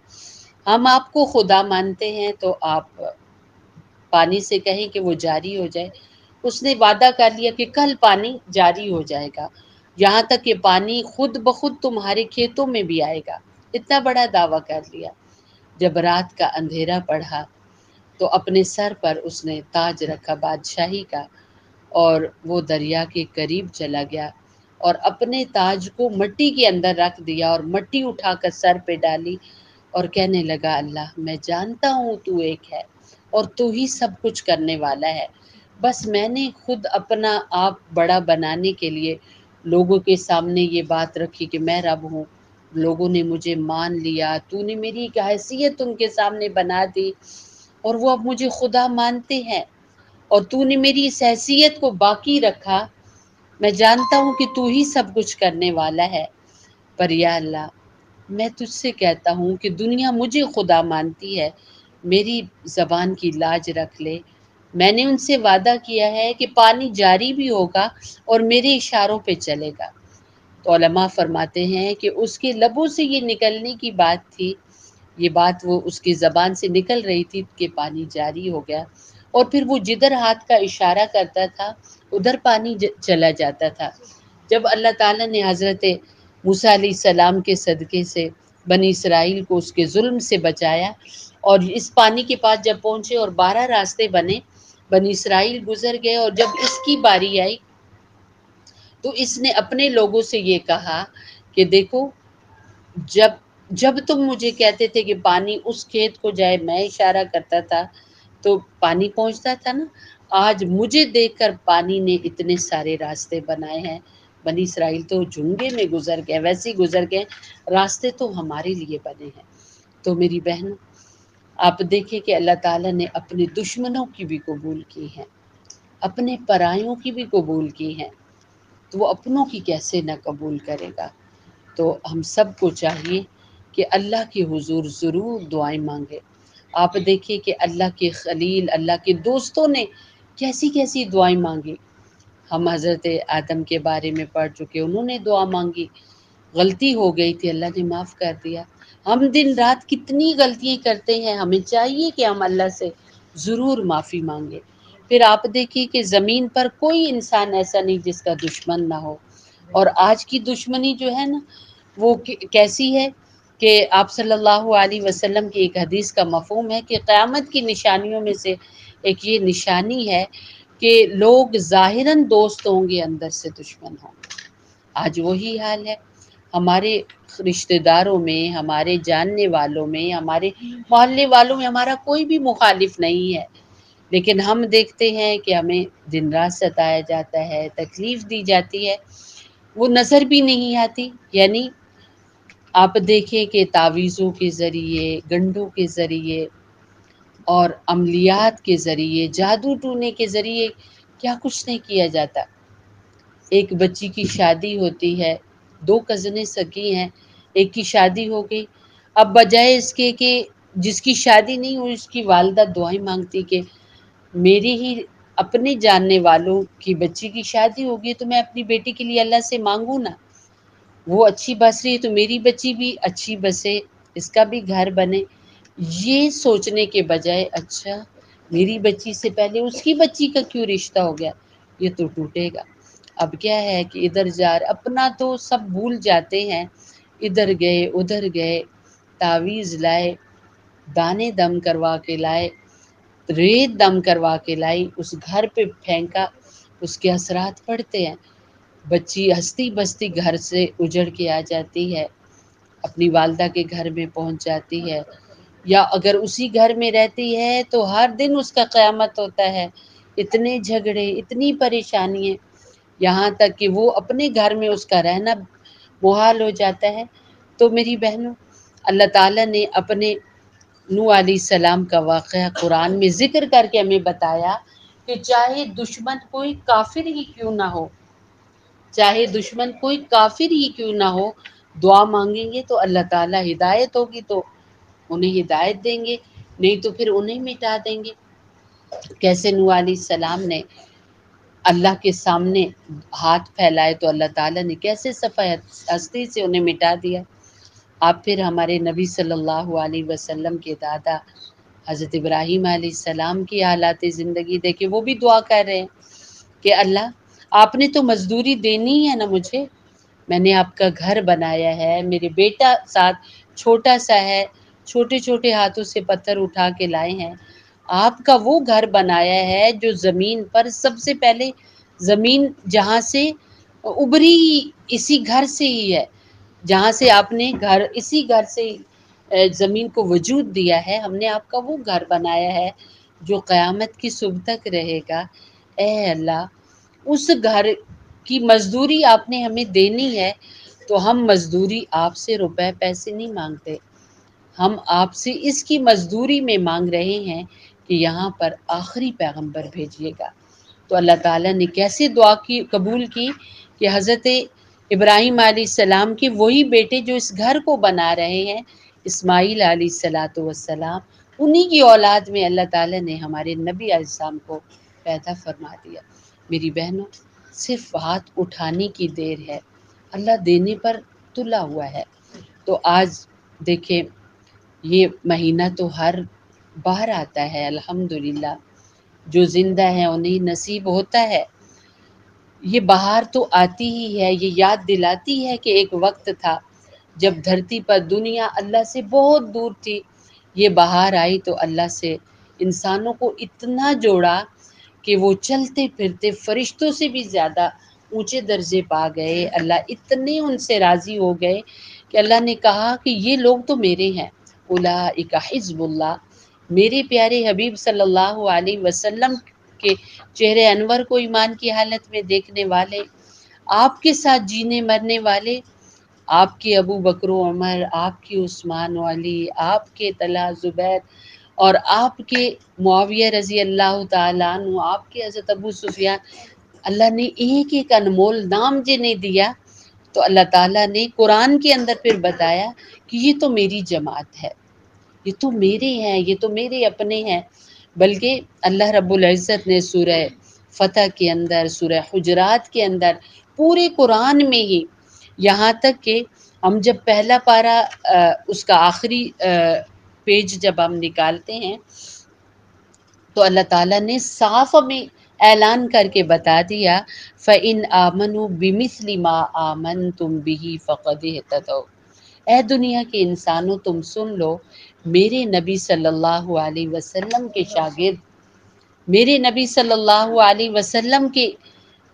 ہم آپ کو خدا مانتے ہیں تو آپ پانی سے کہیں کہ وہ جاری ہو جائے۔ اس نے وعدہ کر لیا کہ کل پانی جاری ہو جائے گا، یہاں تک کہ پانی خود بخود تمہارے کھیتوں میں بھی آئے گا، اتنا بڑا دعویٰ کر لیا۔ جب رات کا اندھیرا پڑھا تو اپنے سر پر اس نے تاج رکھا بادشاہی کا، اور وہ دریا کے قریب چلا گیا اور اپنے تاج کو مٹی کے اندر رکھ دیا اور مٹی اٹھا کر سر پہ ڈالی اور کہنے لگا اللہ میں جانتا ہوں تو ایک ہے اور تو ہی سب کچھ کرنے والا ہے، بس میں نے خود اپنا آپ بڑا بنانے کے لیے لوگوں کے سامنے یہ بات رکھی کہ میں رب ہوں، لوگوں نے مجھے مان لیا، تو نے میری ایک حیثیت ان کے سامنے بنا دی اور وہ اب مجھے خدا مانتے ہیں، اور تو نے میری اس حیثیت کو باقی رکھا، میں جانتا ہوں کہ تو ہی سب کچھ کرنے والا ہے، پر یا اللہ میں تجھ سے کہتا ہوں کہ دنیا مجھے خدا مانتی ہے، میری زبان کی لاج رکھ لے، میں نے ان سے وعدہ کیا ہے کہ پانی جاری بھی ہوگا اور میرے اشاروں پہ چلے گا۔ تو علماء فرماتے ہیں کہ اس کے لبوں سے یہ نکلنے کی بات تھی، یہ بات وہ اس کی زبان سے نکل رہی تھی کہ پانی جاری ہو گیا، اور پھر وہ جدھر ہاتھ کا اشارہ کرتا تھا ادھر پانی چلا جاتا تھا۔ جب اللہ تعالیٰ نے حضرت موسیٰ علیہ السلام کے صدقے سے بنی اسرائیل کو اس کے ظلم سے بچایا اور اس پانی کے پاس جب پہنچے اور 12 راستے بنے، بنی اسرائیل گزر گئے، اور جب اس کی باری آئی تو اس نے اپنے لوگوں سے یہ کہا کہ دیکھو، جب جب تم مجھے کہتے تھے کہ پانی اس کھیت کو جائے، میں اشارہ کرتا تھا تو پانی پہنچتا تھا نا، آج مجھے دیکھ کر پانی نے اتنے سارے راستے بنائے ہیں، بنی اسرائیل تو جھنگے میں گزر گئے، ویسے ہی گزر گئے، راستے تو ہمارے لیے بنے ہیں۔ تو میری بہنوں، آپ دیکھیں کہ اللہ تعالیٰ نے اپنے دشمنوں کی بھی قبول کی ہیں، اپنے پرائیوں کی بھی قبول کی ہیں، تو وہ اپنوں کی کیسے نہ قبول کرے گا۔ تو ہم سب کو چاہیے کہ اللہ کے حضور ضرور دعائیں مانگے۔ آپ دیکھیے کہ اللہ کے خلیل، اللہ کے دوستوں نے کیسی کیسی دعائیں مانگی۔ ہم حضرت آدم کے بارے میں پڑھ چکے، انہوں نے دعا مانگی، غلطی ہو گئی تھی اللہ نے معاف کر دیا۔ ہم دن رات کتنی غلطیاں کرتے ہیں، ہمیں چاہیے کہ ہم اللہ سے ضرور معافی مانگے۔ پھر آپ دیکھیے کہ زمین پر کوئی انسان ایسا نہیں جس کا دشمن نہ ہو، اور آج کی دشمنی جو ہے نا وہ کیسی ہے کہ آپ صلی اللہ علیہ وسلم کی ایک حدیث کا مفہوم ہے کہ قیامت کی نشانیوں میں سے ایک یہ نشانی ہے کہ لوگ ظاہراً دوست ہوں گے، اندر سے دشمن ہوں گے۔ آج وہی حال ہے، ہمارے رشتہ داروں میں، ہمارے جاننے والوں میں، ہمارے محلے والوں میں ہمارا کوئی بھی مخالف نہیں ہے، لیکن ہم دیکھتے ہیں کہ ہمیں دن رات ستایا جاتا ہے، تکلیف دی جاتی ہے، وہ نظر بھی نہیں آتی۔ یعنی آپ دیکھیں کہ تعویذوں کے ذریعے، گنڈوں کے ذریعے اور عملیات کے ذریعے، جادو ٹونے کے ذریعے کیا کچھ نہیں کیا جاتا۔ ایک بچی کی شادی ہوتی ہے، 2 کزنیں سکی ہیں، ایک کی شادی ہو گئی، اب بجائے اس کے کہ جس کی شادی نہیں ہوئی اس کی والدہ دعائیں مانگتی کہ میری ہی اپنے جاننے والوں کی بچی کی شادی ہوگی تو میں اپنی بیٹی کے لیے اللہ سے مانگوں نا، وہ اچھی بس رہی ہے تو میری بچی بھی اچھی بسے، اس کا بھی گھر بنے، یہ سوچنے کے بجائے اچھا میری بچی سے پہلے اس کی بچی کا کیوں رشتہ ہو گیا، یہ تو ٹوٹے گا۔ اب کیا ہے کہ ادھر جا اپنا تو سب بھول جاتے ہیں، ادھر گئے ادھر گئے، تعویذ لائے، دانے دم کروا کے لائے، ریت دم کروا کے لائی، اس گھر پہ پھینکا، اس کے اثرات پڑتے ہیں، بچی ہنستی بستی گھر سے اجڑ کے آ جاتی ہے، اپنی والدہ کے گھر میں پہنچ جاتی ہے، یا اگر اسی گھر میں رہتی ہے تو ہر دن اس کا قیامت ہوتا ہے، اتنے جھگڑے، اتنی پریشانیاں، یہاں تک کہ وہ اپنے گھر میں اس کا رہنا محال ہو جاتا ہے۔ تو میری بہنوں، اللہ تعالیٰ نے اپنے نوح علیہ السلام کا واقعہ قرآن میں ذکر کر کے ہمیں بتایا کہ چاہے دشمن کوئی کافر ہی کیوں نہ ہو، چاہے دشمن کوئی کافر ہی کیوں نہ ہو، دعا مانگیں گے تو اللہ تعالیٰ ہدایت ہوگی تو انہیں ہدایت دیں گے، نہیں تو پھر انہیں مٹا دیں گے۔ کیسے نوح علیہ السلام نے اللہ کے سامنے ہاتھ پھیلائے تو اللہ تعالیٰ نے کیسے صفحہ ہستی سے انہیں مٹا دیا۔ آپ پھر ہمارے نبی صلی اللہ علیہ وسلم کے دادا حضرت ابراہیم علیہ السلام کی حالات زندگی دیکھے، وہ بھی دعا کر رہے ہیں کہ اللہ آپ نے تو مزدوری دینی ہے نا مجھے، میں نے آپ کا گھر بنایا ہے، میرے بیٹا ساتھ چھوٹا سا ہے، چھوٹے چھوٹے ہاتھوں سے پتھر اٹھا کے لائے ہیں، آپ کا وہ گھر بنایا ہے جو زمین پر سب سے پہلے زمین جہاں سے ابری اسی گھر سے ہی ہے، جہاں سے آپ نے گھر اسی گھر سے زمین کو وجود دیا ہے، ہم نے آپ کا وہ گھر بنایا ہے جو قیامت کی صبح تک رہے گا۔ اے اللہ اس گھر کی مزدوری آپ نے ہمیں دینی ہے تو ہم مزدوری آپ سے روپے پیسے نہیں مانگتے، ہم آپ سے اس کی مزدوری میں مانگ رہے ہیں کہ یہاں پر آخری پیغمبر بھیجیے گا۔ تو اللہ تعالیٰ نے کیسے دعا کی قبول کی کہ حضرت ابراہیم علیہ السلام کے وہی بیٹے جو اس گھر کو بنا رہے ہیں، اسماعیل علیہ السلام، انہی کی اولاد میں اللہ تعالیٰ نے ہمارے نبی علیہ السلام کو پیدا فرما دیا۔ میری بہنوں، صرف ہاتھ اٹھانے کی دیر ہے، اللہ دینے پر تلا ہوا ہے۔ تو آج دیکھیں یہ مہینہ تو ہر بار آتا ہے، الحمدللہ جو زندہ ہیں انہیں نصیب ہوتا ہے۔ یہ بہار تو آتی ہی ہے، یہ یاد دلاتی ہے کہ ایک وقت تھا جب دھرتی پر دنیا اللہ سے بہت دور تھی، یہ بہار آئی تو اللہ سے انسانوں کو اتنا جوڑا کہ وہ چلتے پھرتے فرشتوں سے بھی زیادہ اونچے درجے پا گئے۔ اللہ اتنے ان سے راضی ہو گئے کہ اللہ نے کہا کہ یہ لوگ تو میرے ہیں، اولئک حزب اللہ، میرے پیارے حبیب صلی اللہ علیہ وسلم کے چہرے انور کو ایمان کی حالت میں دیکھنے والے، آپ کے ساتھ جینے مرنے والے، آپ کے ابو بکر و عمر، آپ کے عثمان و علی، آپ کے طلحہ زبیر اور آپ کے معاویہ رضی اللہ تعالیٰ عنہ، آپ کے حضرت ابو سفیان، اللہ نے ایک ایک انمول نام جنہیں دیا تو اللہ تعالیٰ نے قرآن کے اندر پھر بتایا کہ یہ تو میری جماعت ہے، یہ تو میرے ہیں، یہ تو میرے اپنے ہیں۔ بلکہ اللہ رب العزت نے سورہ فتح کے اندر، سورہ حجرات کے اندر، پورے قرآن میں ہی، یہاں تک کہ ہم جب پہلا پارہ اس کا آخری پیج جب ہم نکالتے ہیں تو اللہ تعالیٰ نے صاف میں اعلان کر کے بتا دیا فَإِنْ آمَنُوا بِمِثْلِ مَا آمَنْتُمْ بِهِ فَقَدِ اهْتَدَوْا۔ اے دنیا کے انسانوں تم سن لو، میرے نبی صلی اللہ علیہ وسلم کے شاگرد، میرے نبی صلی اللہ علیہ وسلم کے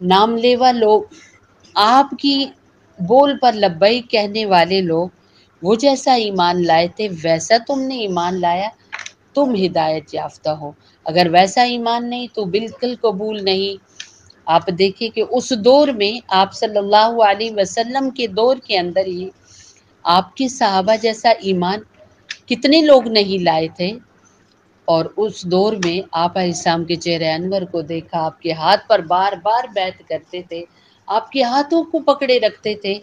نام لیوا لوگ، آپ کی بول پر لبیک کہنے والے لوگ، وہ جیسا ایمان لائے تھے ویسا تم نے ایمان لایا، تم ہدایت یافتہ ہو، اگر ویسا ایمان نہیں تو بالکل قبول نہیں۔ آپ دیکھیں کہ اس دور میں آپ صلی اللہ علیہ وسلم کے دور کے اندر ہی آپ کے صحابہ جیسا ایمان کتنے لوگ نہیں لائے تھے، اور اس دور میں آپ علیہ السلام کے چہرے انور کو دیکھا، آپ کے ہاتھ پر بار بار بیعت کرتے تھے، آپ کے ہاتھوں کو پکڑے رکھتے تھے،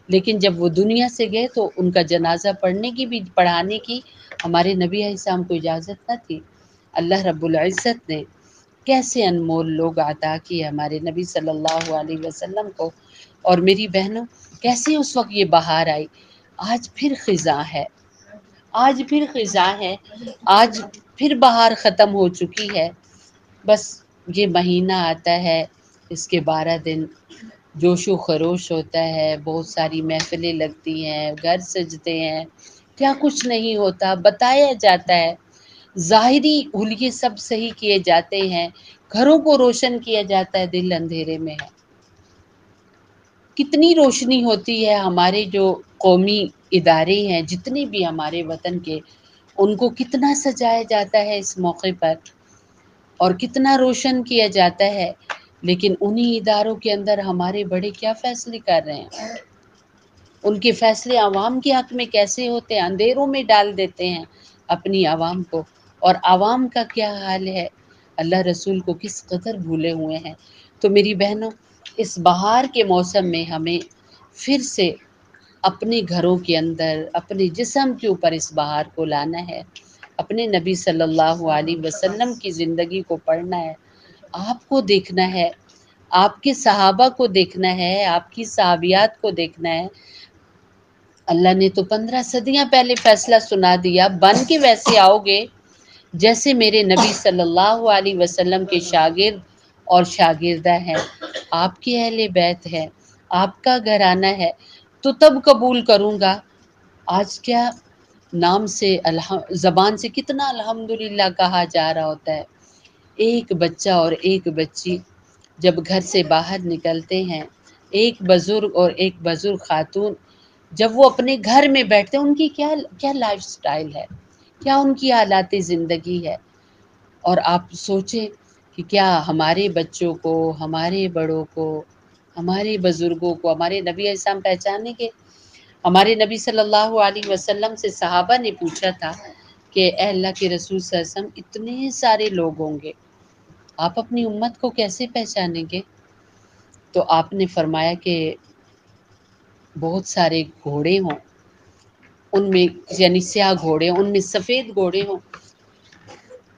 لیکن جب وہ دنیا سے گئے تو ان کا جنازہ پڑھانے کی ہمارے نبی علیہ السلام کو اجازت نہ تھی۔ اللہ رب العزت نے کیسے انمول لوگ عطا کیے ہمارے نبی صلی اللہ علیہ وسلم کو، اور میری بہنوں کیسے اس وقت یہ بہار آئی۔ آج پھر خزاں ہے، آج پھر خزاں ہے، آج پھر بہار ختم ہو چکی ہے۔ بس یہ مہینہ آتا ہے، اس کے 12 دن جوش و خروش ہوتا ہے، بہت ساری محفلیں لگتی ہیں، گھر سجتے ہیں، کیا کچھ نہیں ہوتا، بتایا جاتا ہے، ظاہری حلیے سب صحیح کیے جاتے ہیں، گھروں کو روشن کیا جاتا ہے، دل اندھیرے میں ہے۔ کتنی روشنی ہوتی ہے، ہمارے جو قومی ادارے ہیں جتنے بھی ہمارے وطن کے، ان کو کتنا سجایا جاتا ہے اس موقع پر اور کتنا روشن کیا جاتا ہے، لیکن انہی اداروں کے اندر ہمارے بڑے کیا فیصلے کر رہے ہیں، ان کے فیصلے عوام کے حق میں کیسے ہوتے ہیں، اندھیروں میں ڈال دیتے ہیں اپنی عوام کو، اور عوام کا کیا حال ہے، اللہ رسول کو کس قدر بھولے ہوئے ہیں۔ تو میری بہنوں، اس بہار کے موسم میں ہمیں پھر سے اپنے گھروں کے اندر، اپنے جسم کے اوپر اس بہار کو لانا ہے، اپنے نبی صلی اللہ علیہ وسلم کی زندگی کو پڑھنا ہے، آپ کو دیکھنا ہے، آپ کے صحابہ کو دیکھنا ہے، آپ کی صحابیات کو دیکھنا ہے۔ اللہ نے تو 15 صدیاں پہلے فیصلہ سنا دیا، بن کے ویسے آؤ گے جیسے میرے نبی صلی اللہ علیہ وسلم کے شاگرد اور شاگردہ ہیں، آپ کے اہل بیت ہے، آپ کا گھرانہ ہے، تو تب قبول کروں گا۔ آج کیا نام سے زبان سے کتنا الحمدللہ کہا جا رہا ہوتا ہے۔ ایک بچہ اور ایک بچی جب گھر سے باہر نکلتے ہیں، ایک بزرگ اور ایک بزرگ خاتون جب وہ اپنے گھر میں بیٹھتے ہیں، ان کی کیا کیا لائف سٹائل ہے، کیا ان کی حالات زندگی ہے۔ اور آپ سوچیں کہ کیا ہمارے بچوں کو، ہمارے بڑوں کو، ہمارے بزرگوں کو ہمارے نبی علیہ السلام پہچانیں گے؟ ہمارے نبی صلی اللہ علیہ وسلم سے صحابہ نے پوچھا تھا کہ اے اللہ کے رسول صلی اللہ علیہ وسلم، اتنے سارے لوگ ہوں گے، آپ اپنی امت کو کیسے پہچانیں گے؟ تو آپ نے فرمایا کہ بہت سارے گھوڑے ہوں، ان میں یعنی سیاہ گھوڑے ہوں، ان میں سفید گھوڑے ہوں،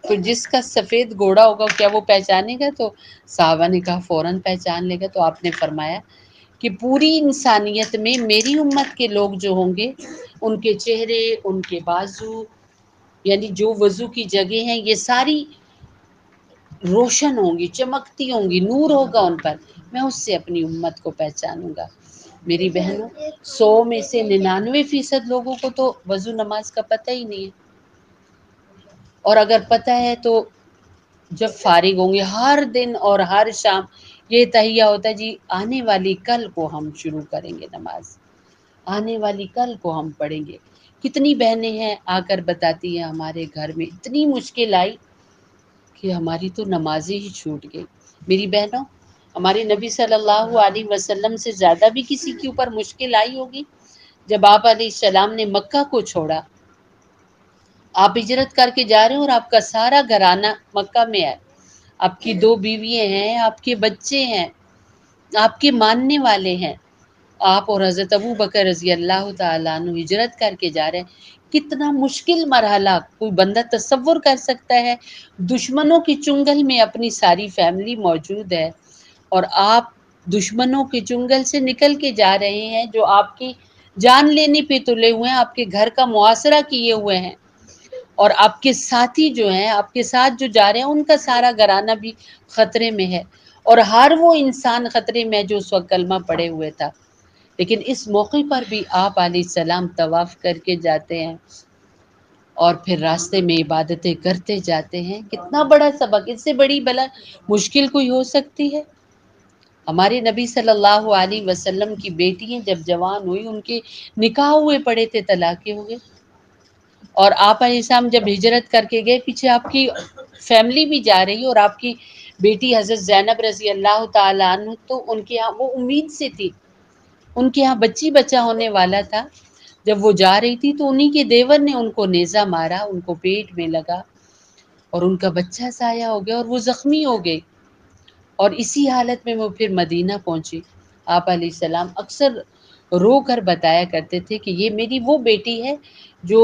تو جس کا سفید گھوڑا ہوگا کیا وہ پہچانے گا؟ تو صحابہ نے کہا فوراً پہچان لے گا۔ تو آپ نے فرمایا کہ پوری انسانیت میں میری امت کے لوگ جو ہوں گے، ان کے چہرے، ان کے بازو، یعنی جو وضو کی جگہ ہیں، یہ ساری روشن ہوں گی، چمکتی ہوں گی، نور ہوگا ان پر، میں اس سے اپنی امت کو پہچانوں گا۔ میری بہنوں، 100 میں سے 99% لوگوں کو تو وضو نماز کا پتہ ہی نہیں ہے، اور اگر پتہ ہے تو جب فارغ ہوں گے ہر دن اور ہر شام یہ تہیہ ہوتا ہے، جی آنے والی کل کو ہم شروع کریں گے نماز، آنے والی کل کو ہم پڑھیں گے۔ کتنی بہنیں ہیں آ کر بتاتی ہیں ہمارے گھر میں اتنی مشکل آئی کہ ہماری تو نمازیں ہی چھوٹ گئی۔ میری بہنوں، ہمارے نبی صلی اللہ علیہ وسلم سے زیادہ بھی کسی کے اوپر مشکل آئی ہوگی جب آپ علیہ السلام نے مکہ کو چھوڑا۔ آپ ہجرت کر کے جا رہے ہیں اور آپ کا سارا گھرانہ مکہ میں ہے، آپ کی 2 بیویاں ہیں، آپ کے بچے ہیں، آپ کے ماننے والے ہیں، آپ اور حضرت ابو بکر رضی اللہ تعالیٰ عنہ ہجرت کر کے جا رہے ہیں۔ کتنا مشکل مرحلہ کوئی بندہ تصور کر سکتا ہے؟ دشمنوں کی چنگل میں اپنی ساری فیملی موجود ہے، اور آپ دشمنوں کے چنگل سے نکل کے جا رہے ہیں، جو آپ کی جان لینے پہ تلے ہوئے ہیں، آپ کے گھر کا محاصرہ کیے ہوئے ہیں، اور آپ کے ساتھی جو ہیں، آپ کے ساتھ جو جا رہے ہیں، ان کا سارا گھرانہ بھی خطرے میں ہے، اور ہر وہ انسان خطرے میں جو اس وقت کلمہ پڑے ہوئے تھا۔ لیکن اس موقع پر بھی آپ علیہ السلام طواف کر کے جاتے ہیں اور پھر راستے میں عبادتیں کرتے جاتے ہیں۔ کتنا بڑا سبق، اس سے بڑی بلا مشکل کوئی ہو سکتی ہے؟ ہمارے نبی صلی اللہ علیہ وسلم کی بیٹیاں جب جوان ہوئی، ان کے نکاح ہوئے پڑے تھے، طلاقیں ہو گئے، اور آپ علیہ السلام جب ہجرت کر کے گئے، پیچھے آپ کی فیملی بھی جا رہی، اور آپ کی بیٹی حضرت زینب رضی اللہ تعالیٰ عنہ، تو ان کے ہاں وہ امید سے تھی، ان کے ہاں بچی بچہ ہونے والا تھا۔ جب وہ جا رہی تھی تو انہی کے دیور نے ان کو نیزہ مارا، ان کو پیٹ میں لگا، اور ان کا بچہ ضائع ہو گیا، اور وہ زخمی ہو گئی، اور اسی حالت میں وہ پھر مدینہ پہنچی۔ آپ علیہ السلام اکثر رو کر بتایا کرتے تھے کہ یہ میری وہ بیٹی ہے جو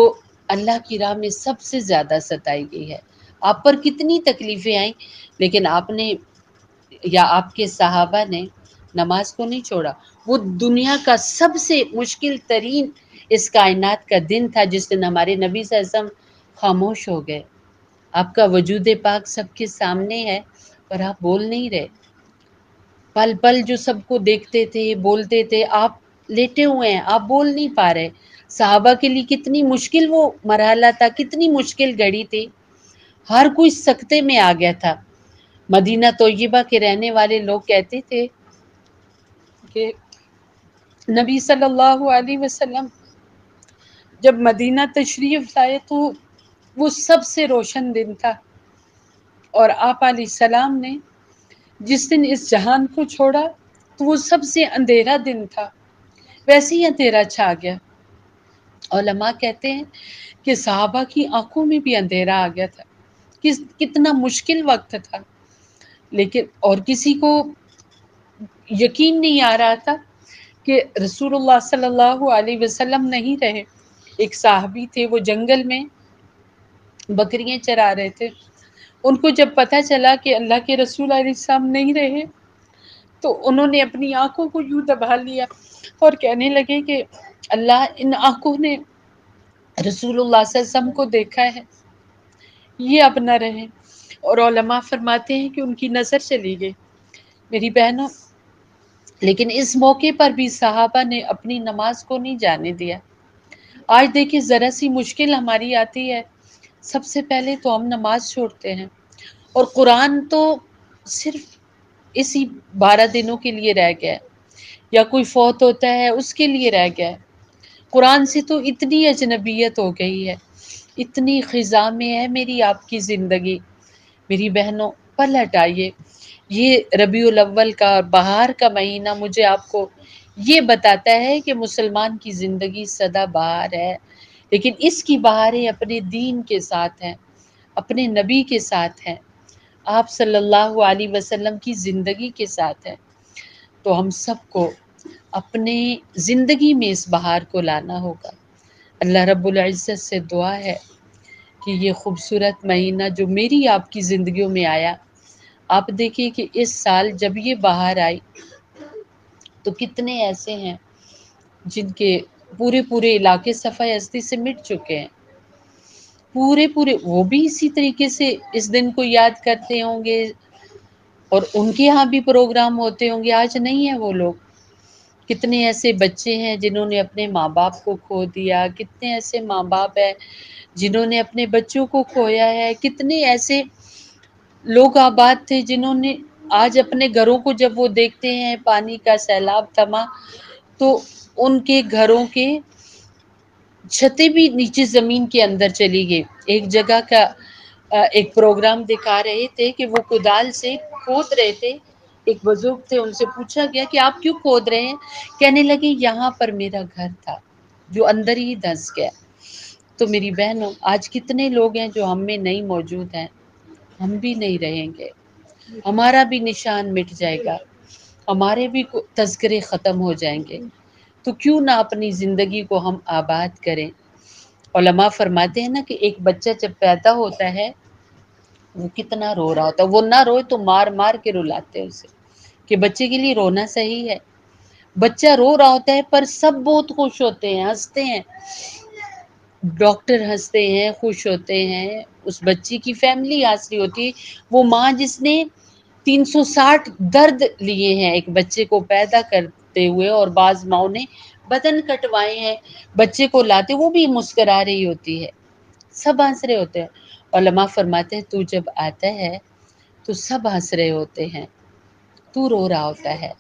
اللہ کی راہ میں سب سے زیادہ ستائی گئی ہے۔ آپ پر کتنی تکلیفیں آئیں، لیکن آپ نے یا آپ کے صحابہ نے نماز کو نہیں چھوڑا۔ وہ دنیا کا سب سے مشکل ترین اس کائنات کا دن تھا جس دن ہمارے نبی صلی اللہ علیہ وسلم خاموش ہو گئے۔ آپ کا وجود پاک سب کے سامنے ہے، پر آپ بول نہیں رہے۔ پل پل جو سب کو دیکھتے تھے، بولتے تھے، آپ لیٹے ہوئے ہیں، آپ بول نہیں پا رہے۔ صحابہ کے لیے کتنی مشکل وہ مرحلہ تھا، کتنی مشکل گھڑی تھی، ہر کوئی سکتے میں آ گیا تھا۔ مدینہ طیبہ کے رہنے والے لوگ کہتے تھے کہ نبی صلی اللہ علیہ وسلم جب مدینہ تشریف لائے تو وہ سب سے روشن دن تھا، اور آپ علیہ السلام نے جس دن اس جہان کو چھوڑا تو وہ سب سے اندھیرا دن تھا، ویسے ہی اندھیرا چھا گیا۔ علماء کہتے ہیں کہ صحابہ کی آنکھوں میں بھی اندھیرا آ گیا تھا، کتنا مشکل وقت تھا، لیکن اور کسی کو یقین نہیں آ رہا تھا کہ رسول اللہ صلی اللہ علیہ وسلم نہیں رہے۔ ایک صحابی تھے، وہ جنگل میں بکریاں چرا رہے تھے، ان کو جب پتہ چلا کہ اللہ کے رسول علیہ السلام نہیں رہے تو انہوں نے اپنی آنکھوں کو یوں دبا لیا اور کہنے لگے کہ اللہ، ان آنکھوں نے رسول اللہ صلی اللہ علیہ وسلم کو دیکھا ہے، یہ اب نہ رہے۔ اور علماء فرماتے ہیں کہ ان کی نظر چلی گئی۔ میری بہنوں، لیکن اس موقع پر بھی صحابہ نے اپنی نماز کو نہیں جانے دیا۔ آج دیکھیں ذرا سی مشکل ہماری آتی ہے، سب سے پہلے تو ہم نماز چھوڑتے ہیں، اور قرآن تو صرف اسی 12 دنوں کے لیے رہ گیا ہے، یا کوئی فوت ہوتا ہے اس کے لیے رہ گیا ہے۔ قرآن سے تو اتنی اجنبیت ہو گئی ہے، اتنی خزاں میں ہے میری آپ کی زندگی۔ میری بہنوں، پلٹ آئیے، یہ ربیع الاول کا بہار کا مہینہ مجھے آپ کو یہ بتاتا ہے کہ مسلمان کی زندگی سدا بہار ہے، لیکن اس کی بہاریں اپنے دین کے ساتھ ہیں، اپنے نبی کے ساتھ ہیں، آپ صلی اللہ علیہ وسلم کی زندگی کے ساتھ ہے۔ تو ہم سب کو اپنے زندگی میں اس بہار کو لانا ہوگا۔ اللہ رب العزت سے دعا ہے کہ یہ خوبصورت مہینہ جو میری آپ کی زندگیوں میں آیا، آپ دیکھیے کہ اس سال جب یہ بہار آئی تو کتنے ایسے ہیں جن کے پورے علاقے صفحہ ہستی سے مٹ چکے ہیں، پورے وہ بھی اسی طریقے سے اس دن کو یاد کرتے ہوں گے، اور ان کے ہاں بھی پروگرام ہوتے ہوں گے۔ آج نہیں ہے وہ لوگ۔ کتنے ایسے بچے ہیں جنہوں نے اپنے ماں باپ کو کھو دیا، کتنے ایسے ماں باپ ہیں جنہوں نے اپنے بچوں کو کھویا ہے، کتنے ایسے لوگ آباد تھے جنہوں نے آج اپنے گھروں کو جب وہ دیکھتے ہیں پانی کا سیلاب تھما تو ان کے گھروں کے چھتیں بھی نیچے زمین کے اندر چلی گئی۔ ایک جگہ کا ایک پروگرام دکھا رہے تھے کہ وہ کدال سے کھود رہے تھے، ایک بزرگ تھے، ان سے پوچھا گیا کہ آپ کیوں کھود رہے ہیں؟ کہنے لگے یہاں پر میرا گھر تھا جو اندر ہی دھنس گیا۔ تو میری بہنوں، آج کتنے لوگ ہیں جو ہم میں نہیں موجود ہیں، ہم بھی نہیں رہیں گے، ہمارا بھی نشان مٹ جائے گا، ہمارے بھی تذکرے ختم ہو جائیں گے، تو کیوں نہ اپنی زندگی کو ہم آباد کریں۔ علماء فرماتے ہیں نا کہ ایک بچہ جب پیدا ہوتا ہے وہ کتنا رو رہا ہوتا ہے، وہ نہ روئے تو مار مار کے رلاتے ہیں اسے، کہ بچے کے لیے رونا صحیح ہے۔ بچہ رو رہا ہوتا ہے پر سب بہت خوش ہوتے ہیں، ہنستے ہیں، ڈاکٹر ہنستے ہیں، خوش ہوتے ہیں، اس بچی کی فیملی ہنس رہی ہوتی ہے۔ وہ ماں جس نے 360 درد لیے ہیں ایک بچے کو پیدا کرتے ہوئے، اور بعض ماؤں نے بدن کٹوائے ہیں بچے کو لاتے، وہ بھی مسکرا رہی ہوتی ہے، سب ہنس رہے ہوتے ہیں۔ علماء فرماتے ہیں تو جب آتا ہے تو سب ہنس رہے ہوتے ہیں، تو رو رہا ہوتا ہے،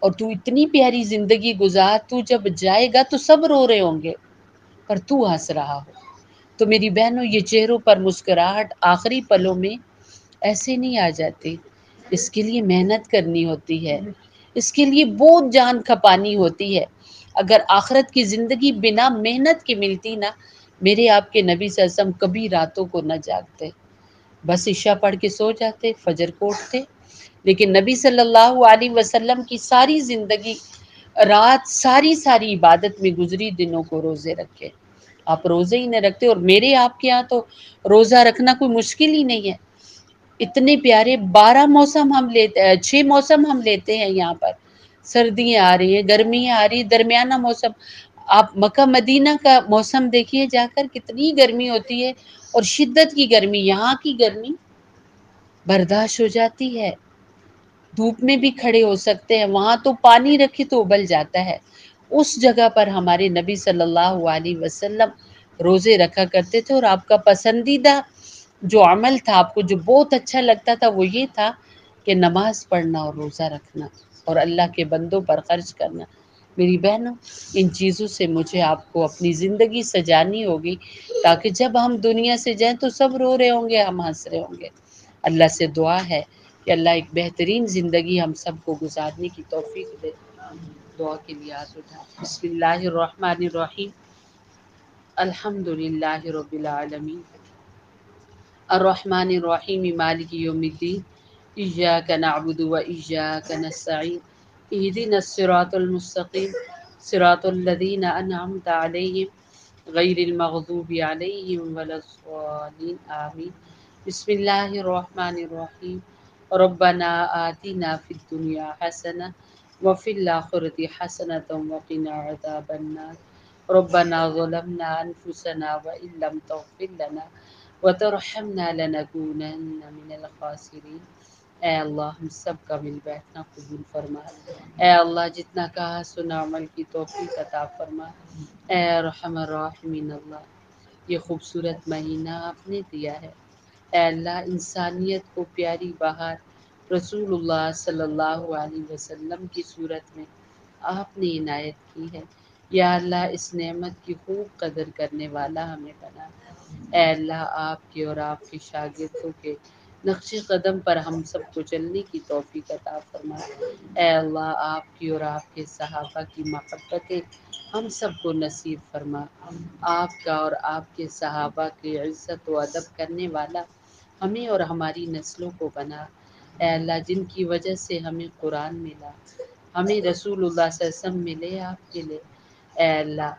اور تو اتنی پیاری زندگی گزار، تو جب جائے گا تو سب رو رہے ہوں گے پر تو ہنس رہا ہو۔ تو میری بہنوں، یہ چہروں پر مسکراہٹ آخری پلوں میں ایسے نہیں آ جاتی، اس کے لیے محنت کرنی ہوتی ہے، اس کے لیے بہت جان کھپانی ہوتی ہے۔ اگر آخرت کی زندگی بنا محنت کے ملتی نا، میرے آپ کے نبی صلی اللہ علیہ وسلم کبھی راتوں کو نہ جاگتے، بس عشاء پڑھ کے سو جاتے، فجر کو اٹھتے۔ لیکن نبی صلی اللہ علیہ وسلم کی ساری زندگی رات ساری عبادت میں گزری، دنوں کو روزے رکھے۔ آپ روزے ہی نہ رکھتے، اور میرے آپ کے یہاں تو روزہ رکھنا کوئی مشکل ہی نہیں ہے۔ اتنے پیارے 12 موسم ہم لیتے، 6 موسم ہم لیتے ہیں یہاں پر، سردیاں آ رہی ہیں، گرمیاں آ رہی ہیں، درمیانہ موسم۔ آپ مکہ مدینہ کا موسم دیکھیے جا کر، کتنی گرمی ہوتی ہے، اور شدت کی گرمی، یہاں کی گرمی برداشت ہو جاتی ہے، دھوپ میں بھی کھڑے ہو سکتے ہیں، وہاں تو پانی رکھے تو ابل جاتا ہے۔ اس جگہ پر ہمارے نبی صلی اللہ علیہ وسلم روزے رکھا کرتے تھے، اور آپ کا پسندیدہ جو عمل تھا، آپ کو جو بہت اچھا لگتا تھا، وہ یہ تھا کہ نماز پڑھنا اور روزہ رکھنا اور اللہ کے بندوں پر خرچ کرنا۔ میری بہنوں، ان چیزوں سے مجھے آپ کو اپنی زندگی سجانی ہوگی، تاکہ جب ہم دنیا سے جائیں تو سب رو رہے ہوں گے، ہم ہنس رہے ہوں گے۔ اللہ سے دعا ہے کہ اللہ ایک بہترین زندگی ہم سب کو گزارنے کی توفیق دے۔ دعا کے لیے ہاتھ اٹھا۔ بسم اللہ الرحمن الرحیم، الحمد للہ رب العالمین، الرحمن الرحیم، مالک یوم الدین، ایاک نعبد و ایاک نستعین، اہدنا الصراط المستقیم، صراط الذین انعمت علیہم غیر المغضوب علیہم ولا الضالین آمین۔ بسم اللہ الرحمن الرحیم۔ ربنا آتنا فی الدنیا حسنہ وفی الآخرۃ حسنۃ وقنا عذاب النار۔ ربنا ظلمنا انفسنا وان لم تغفر لنا وترحمنا لنکونن من الخاسرین۔ اے اللہ ہم سب کا مل بیٹھنا قبول فرما۔ اے اللہ جتنا کہا سنا عمل کی توفیق عطا فرما۔ اے ارحم الراحمین اللہ، یہ خوبصورت مہینہ آپ نے دیا ہے، اے اللہ انسانیت کو پیاری بہار رسول اللہ صلی اللہ علیہ وسلم کی صورت میں آپ نے عنایت کی ہے۔ یا اللہ اس نعمت کی خوب قدر کرنے والا ہمیں بنا۔ اے اللہ آپ کے اور آپ کے شاگردوں کے نقش قدم پر ہم سب کو چلنے کی توفیق عطا فرما۔ اے اللہ آپ کی اور آپ کے صحابہ کی محبتیں ہم سب کو نصیب فرما۔ آپ کا اور آپ کے صحابہ کی عزت و ادب کرنے والا ہمیں اور ہماری نسلوں کو بنا۔ اے اللہ جن کی وجہ سے ہمیں قرآن ملا، ہمیں رسول اللہ صلی اللہ علیہ وسلم ملے آپ کے لیے، اے اللہ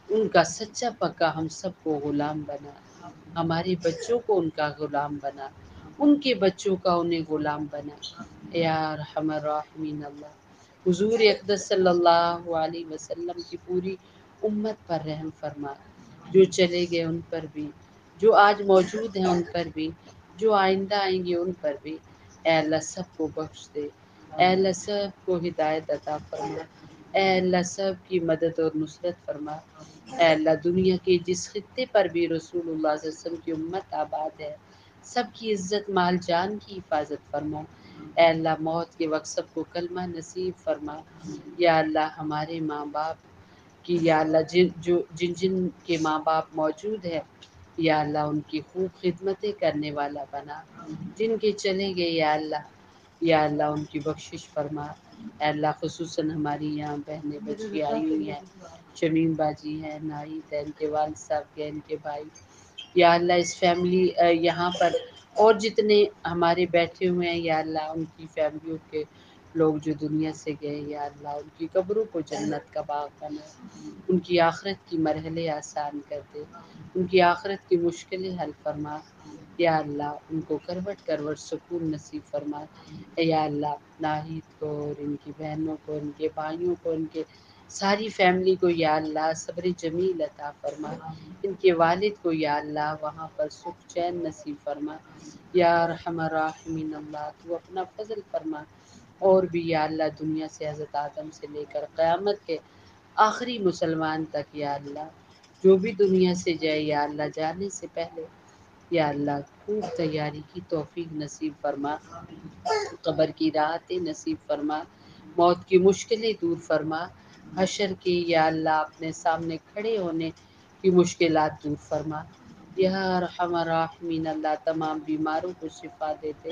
ان کا سچا پکا ہم سب کو غلام بنا، ہمارے بچوں کو ان کا غلام بنا، ان کے بچوں کا انہیں غلام بنا۔ یا ارحم الراحمین اللہ، حضور اقدس صلی اللہ علیہ وسلم کی پوری امت پر رحم فرما، جو چلے گئے ان پر بھی، جو آج موجود ہیں ان پر بھی، جو آئندہ آئیں گے ان پر بھی۔ اے اللہ سب کو بخش دے، اے اللہ سب کو ہدایت عطا فرما، اے اللہ سب کی مدد اور نصرت فرما۔ اے اللہ دنیا کے جس خطے پر بھی رسول اللہ صلی اللہ علیہ وسلم کی امت آباد ہے، سب کی عزت مال جان کی حفاظت فرما۔ اے اللہ موت کے وقت سب کو کلمہ نصیب فرما۔ یا اللہ ہمارے ماں باپ کی، یا اللہ جن کے ماں باپ موجود ہے، یا اللہ ان کی خوب خدمتیں کرنے والا بنا۔ جن کے چلے گئے یا اللہ ان کی بخشش فرما۔ اے اللہ خصوصاً ہماری یہاں بہنیں بچی آئی ہوئی ہیں، شمیم باجی ہیں، ناہید ہے، ان کے والد صاحب کے، ان کے بھائی، یا اللہ اس فیملی یہاں پر اور جتنے ہمارے بیٹھے ہوئے ہیں، یا اللہ ان کی فیملیوں کے لوگ جو دنیا سے گئے، یا اللہ ان کی قبروں کو جنت کا باغ بنا، ان کی آخرت کی مرحلے آسان کر دے، ان کی آخرت کی مشکلیں حل فرما۔ یا اللہ ان کو کروٹ کروٹ سکون نصیب فرما۔ یا اللہ ناہید کو اور ان کی بہنوں کو، ان کے بھائیوں کو، ان کے ساری فیملی کو یا اللہ صبر جمیل عطا فرما۔ ان کے والد کو یا اللہ وہاں پر سکھ چین نصیب فرما۔ یا ارحم الراحمین اللہ تو اپنا فضل فرما۔ اور بھی یا اللہ دنیا سے حضرت آدم سے لے کر قیامت کے آخری مسلمان تک یا اللہ جو بھی دنیا سے جائے، یا اللہ جانے سے پہلے یا اللہ خوب تیاری کی توفیق نصیب فرما، قبر کی راحتیں نصیب فرما، موت کی مشکلیں دور فرما، حشر کی یا اللہ اپنے سامنے کھڑے ہونے کی مشکلات دور فرما۔ یا ارحم الراحمین اللہ تمام بیماروں کو شفا دیتے،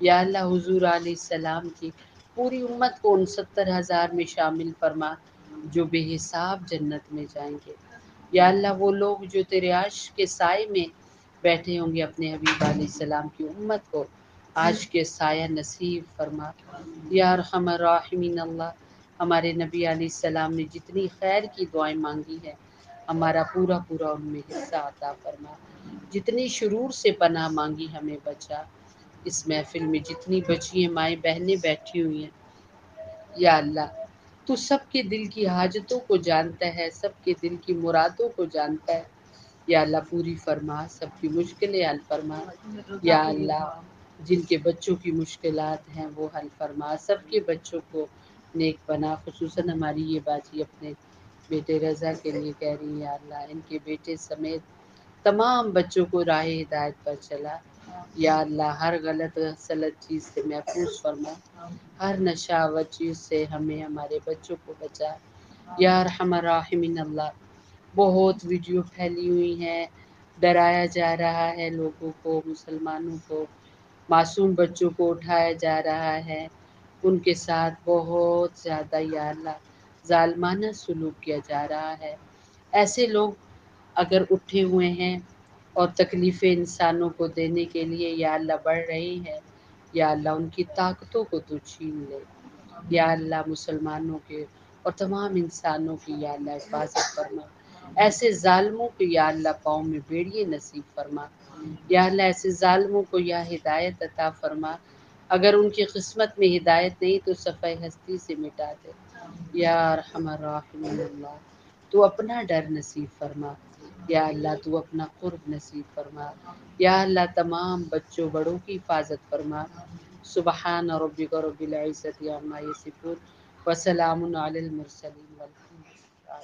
یا اللہ حضور علیہ السلام کی پوری امت کو 69,000 میں شامل فرما جو بے حساب جنت میں جائیں گے۔ یا اللہ وہ لوگ جو تیرے عرش کے سائے میں بیٹھے ہوں گے، اپنے حبیب علیہ السلام کی امت کو آج کے سایہ نصیب فرما۔ یا ارحم الراحمین اللہ ہمارے نبی علیہ السلام نے جتنی خیر کی دعائیں مانگی ہیں، ہمارا پورا ان میں حصہ عطا فرما۔ جتنی شرور سے پناہ مانگی ہمیں بچا۔ اس محفل میں جتنی بچی ہیں مائیں بہنیں بیٹھی ہوئی ہیں، یا اللہ تو سب کے دل کی حاجتوں کو جانتا ہے، سب کے دل کی مرادوں کو جانتا ہے، یا اللہ پوری فرما، سب کی مشکلیں حل فرما۔ یا اللہ جن کے بچوں کی مشکلات ہیں وہ حل فرما، سب کے بچوں کو نیک بنا۔ خصوصاً ہماری یہ باجی اپنے بیٹے رضا کے لیے کہہ رہی ہے، یا اللہ ان کے بیٹے سمیت تمام بچوں کو راہ ہدایت پر چلا۔ یا اللہ ہر غلط سلط چیز سے محفوظ فرما، ہر نشہ چیز سے ہمیں ہمارے بچوں کو بچا۔ یا ارحم الراحمین اللہ بہت ویڈیو پھیلی ہوئی ہیں، ڈرایا جا رہا ہے لوگوں کو، مسلمانوں کو، معصوم بچوں کو اٹھایا جا رہا ہے، ان کے ساتھ بہت زیادہ یا اللہ ظالمانہ سلوک کیا جا رہا ہے۔ ایسے لوگ اگر اٹھے ہوئے ہیں اور تکلیفیں انسانوں کو دینے کے لیے یا اللہ بڑھ رہی ہیں، یا اللہ ان کی طاقتوں کو تو چھین لے۔ یا اللہ مسلمانوں کے اور تمام انسانوں کی یا اللہ حفاظت فرما۔ ایسے ظالموں کو یا اللہ پاؤں میں بیڑیے نصیب فرما، یا اللہ ایسے ظالموں کو یا ہدایت عطا فرما، اگر ان کی قسمت میں ہدایت نہیں تو صفحہ ہستی سے مٹا دے، یا ارحم الراحمین اللہ تو اپنا ڈر نصیب فرما، یا اللہ تو اپنا قرب نصیب فرما، یا اللہ تمام بچوں بڑوں کی حفاظت فرما۔ سبحان ربک رب العزت عما یصفون وسلام علی المرسلین والحمد للہ۔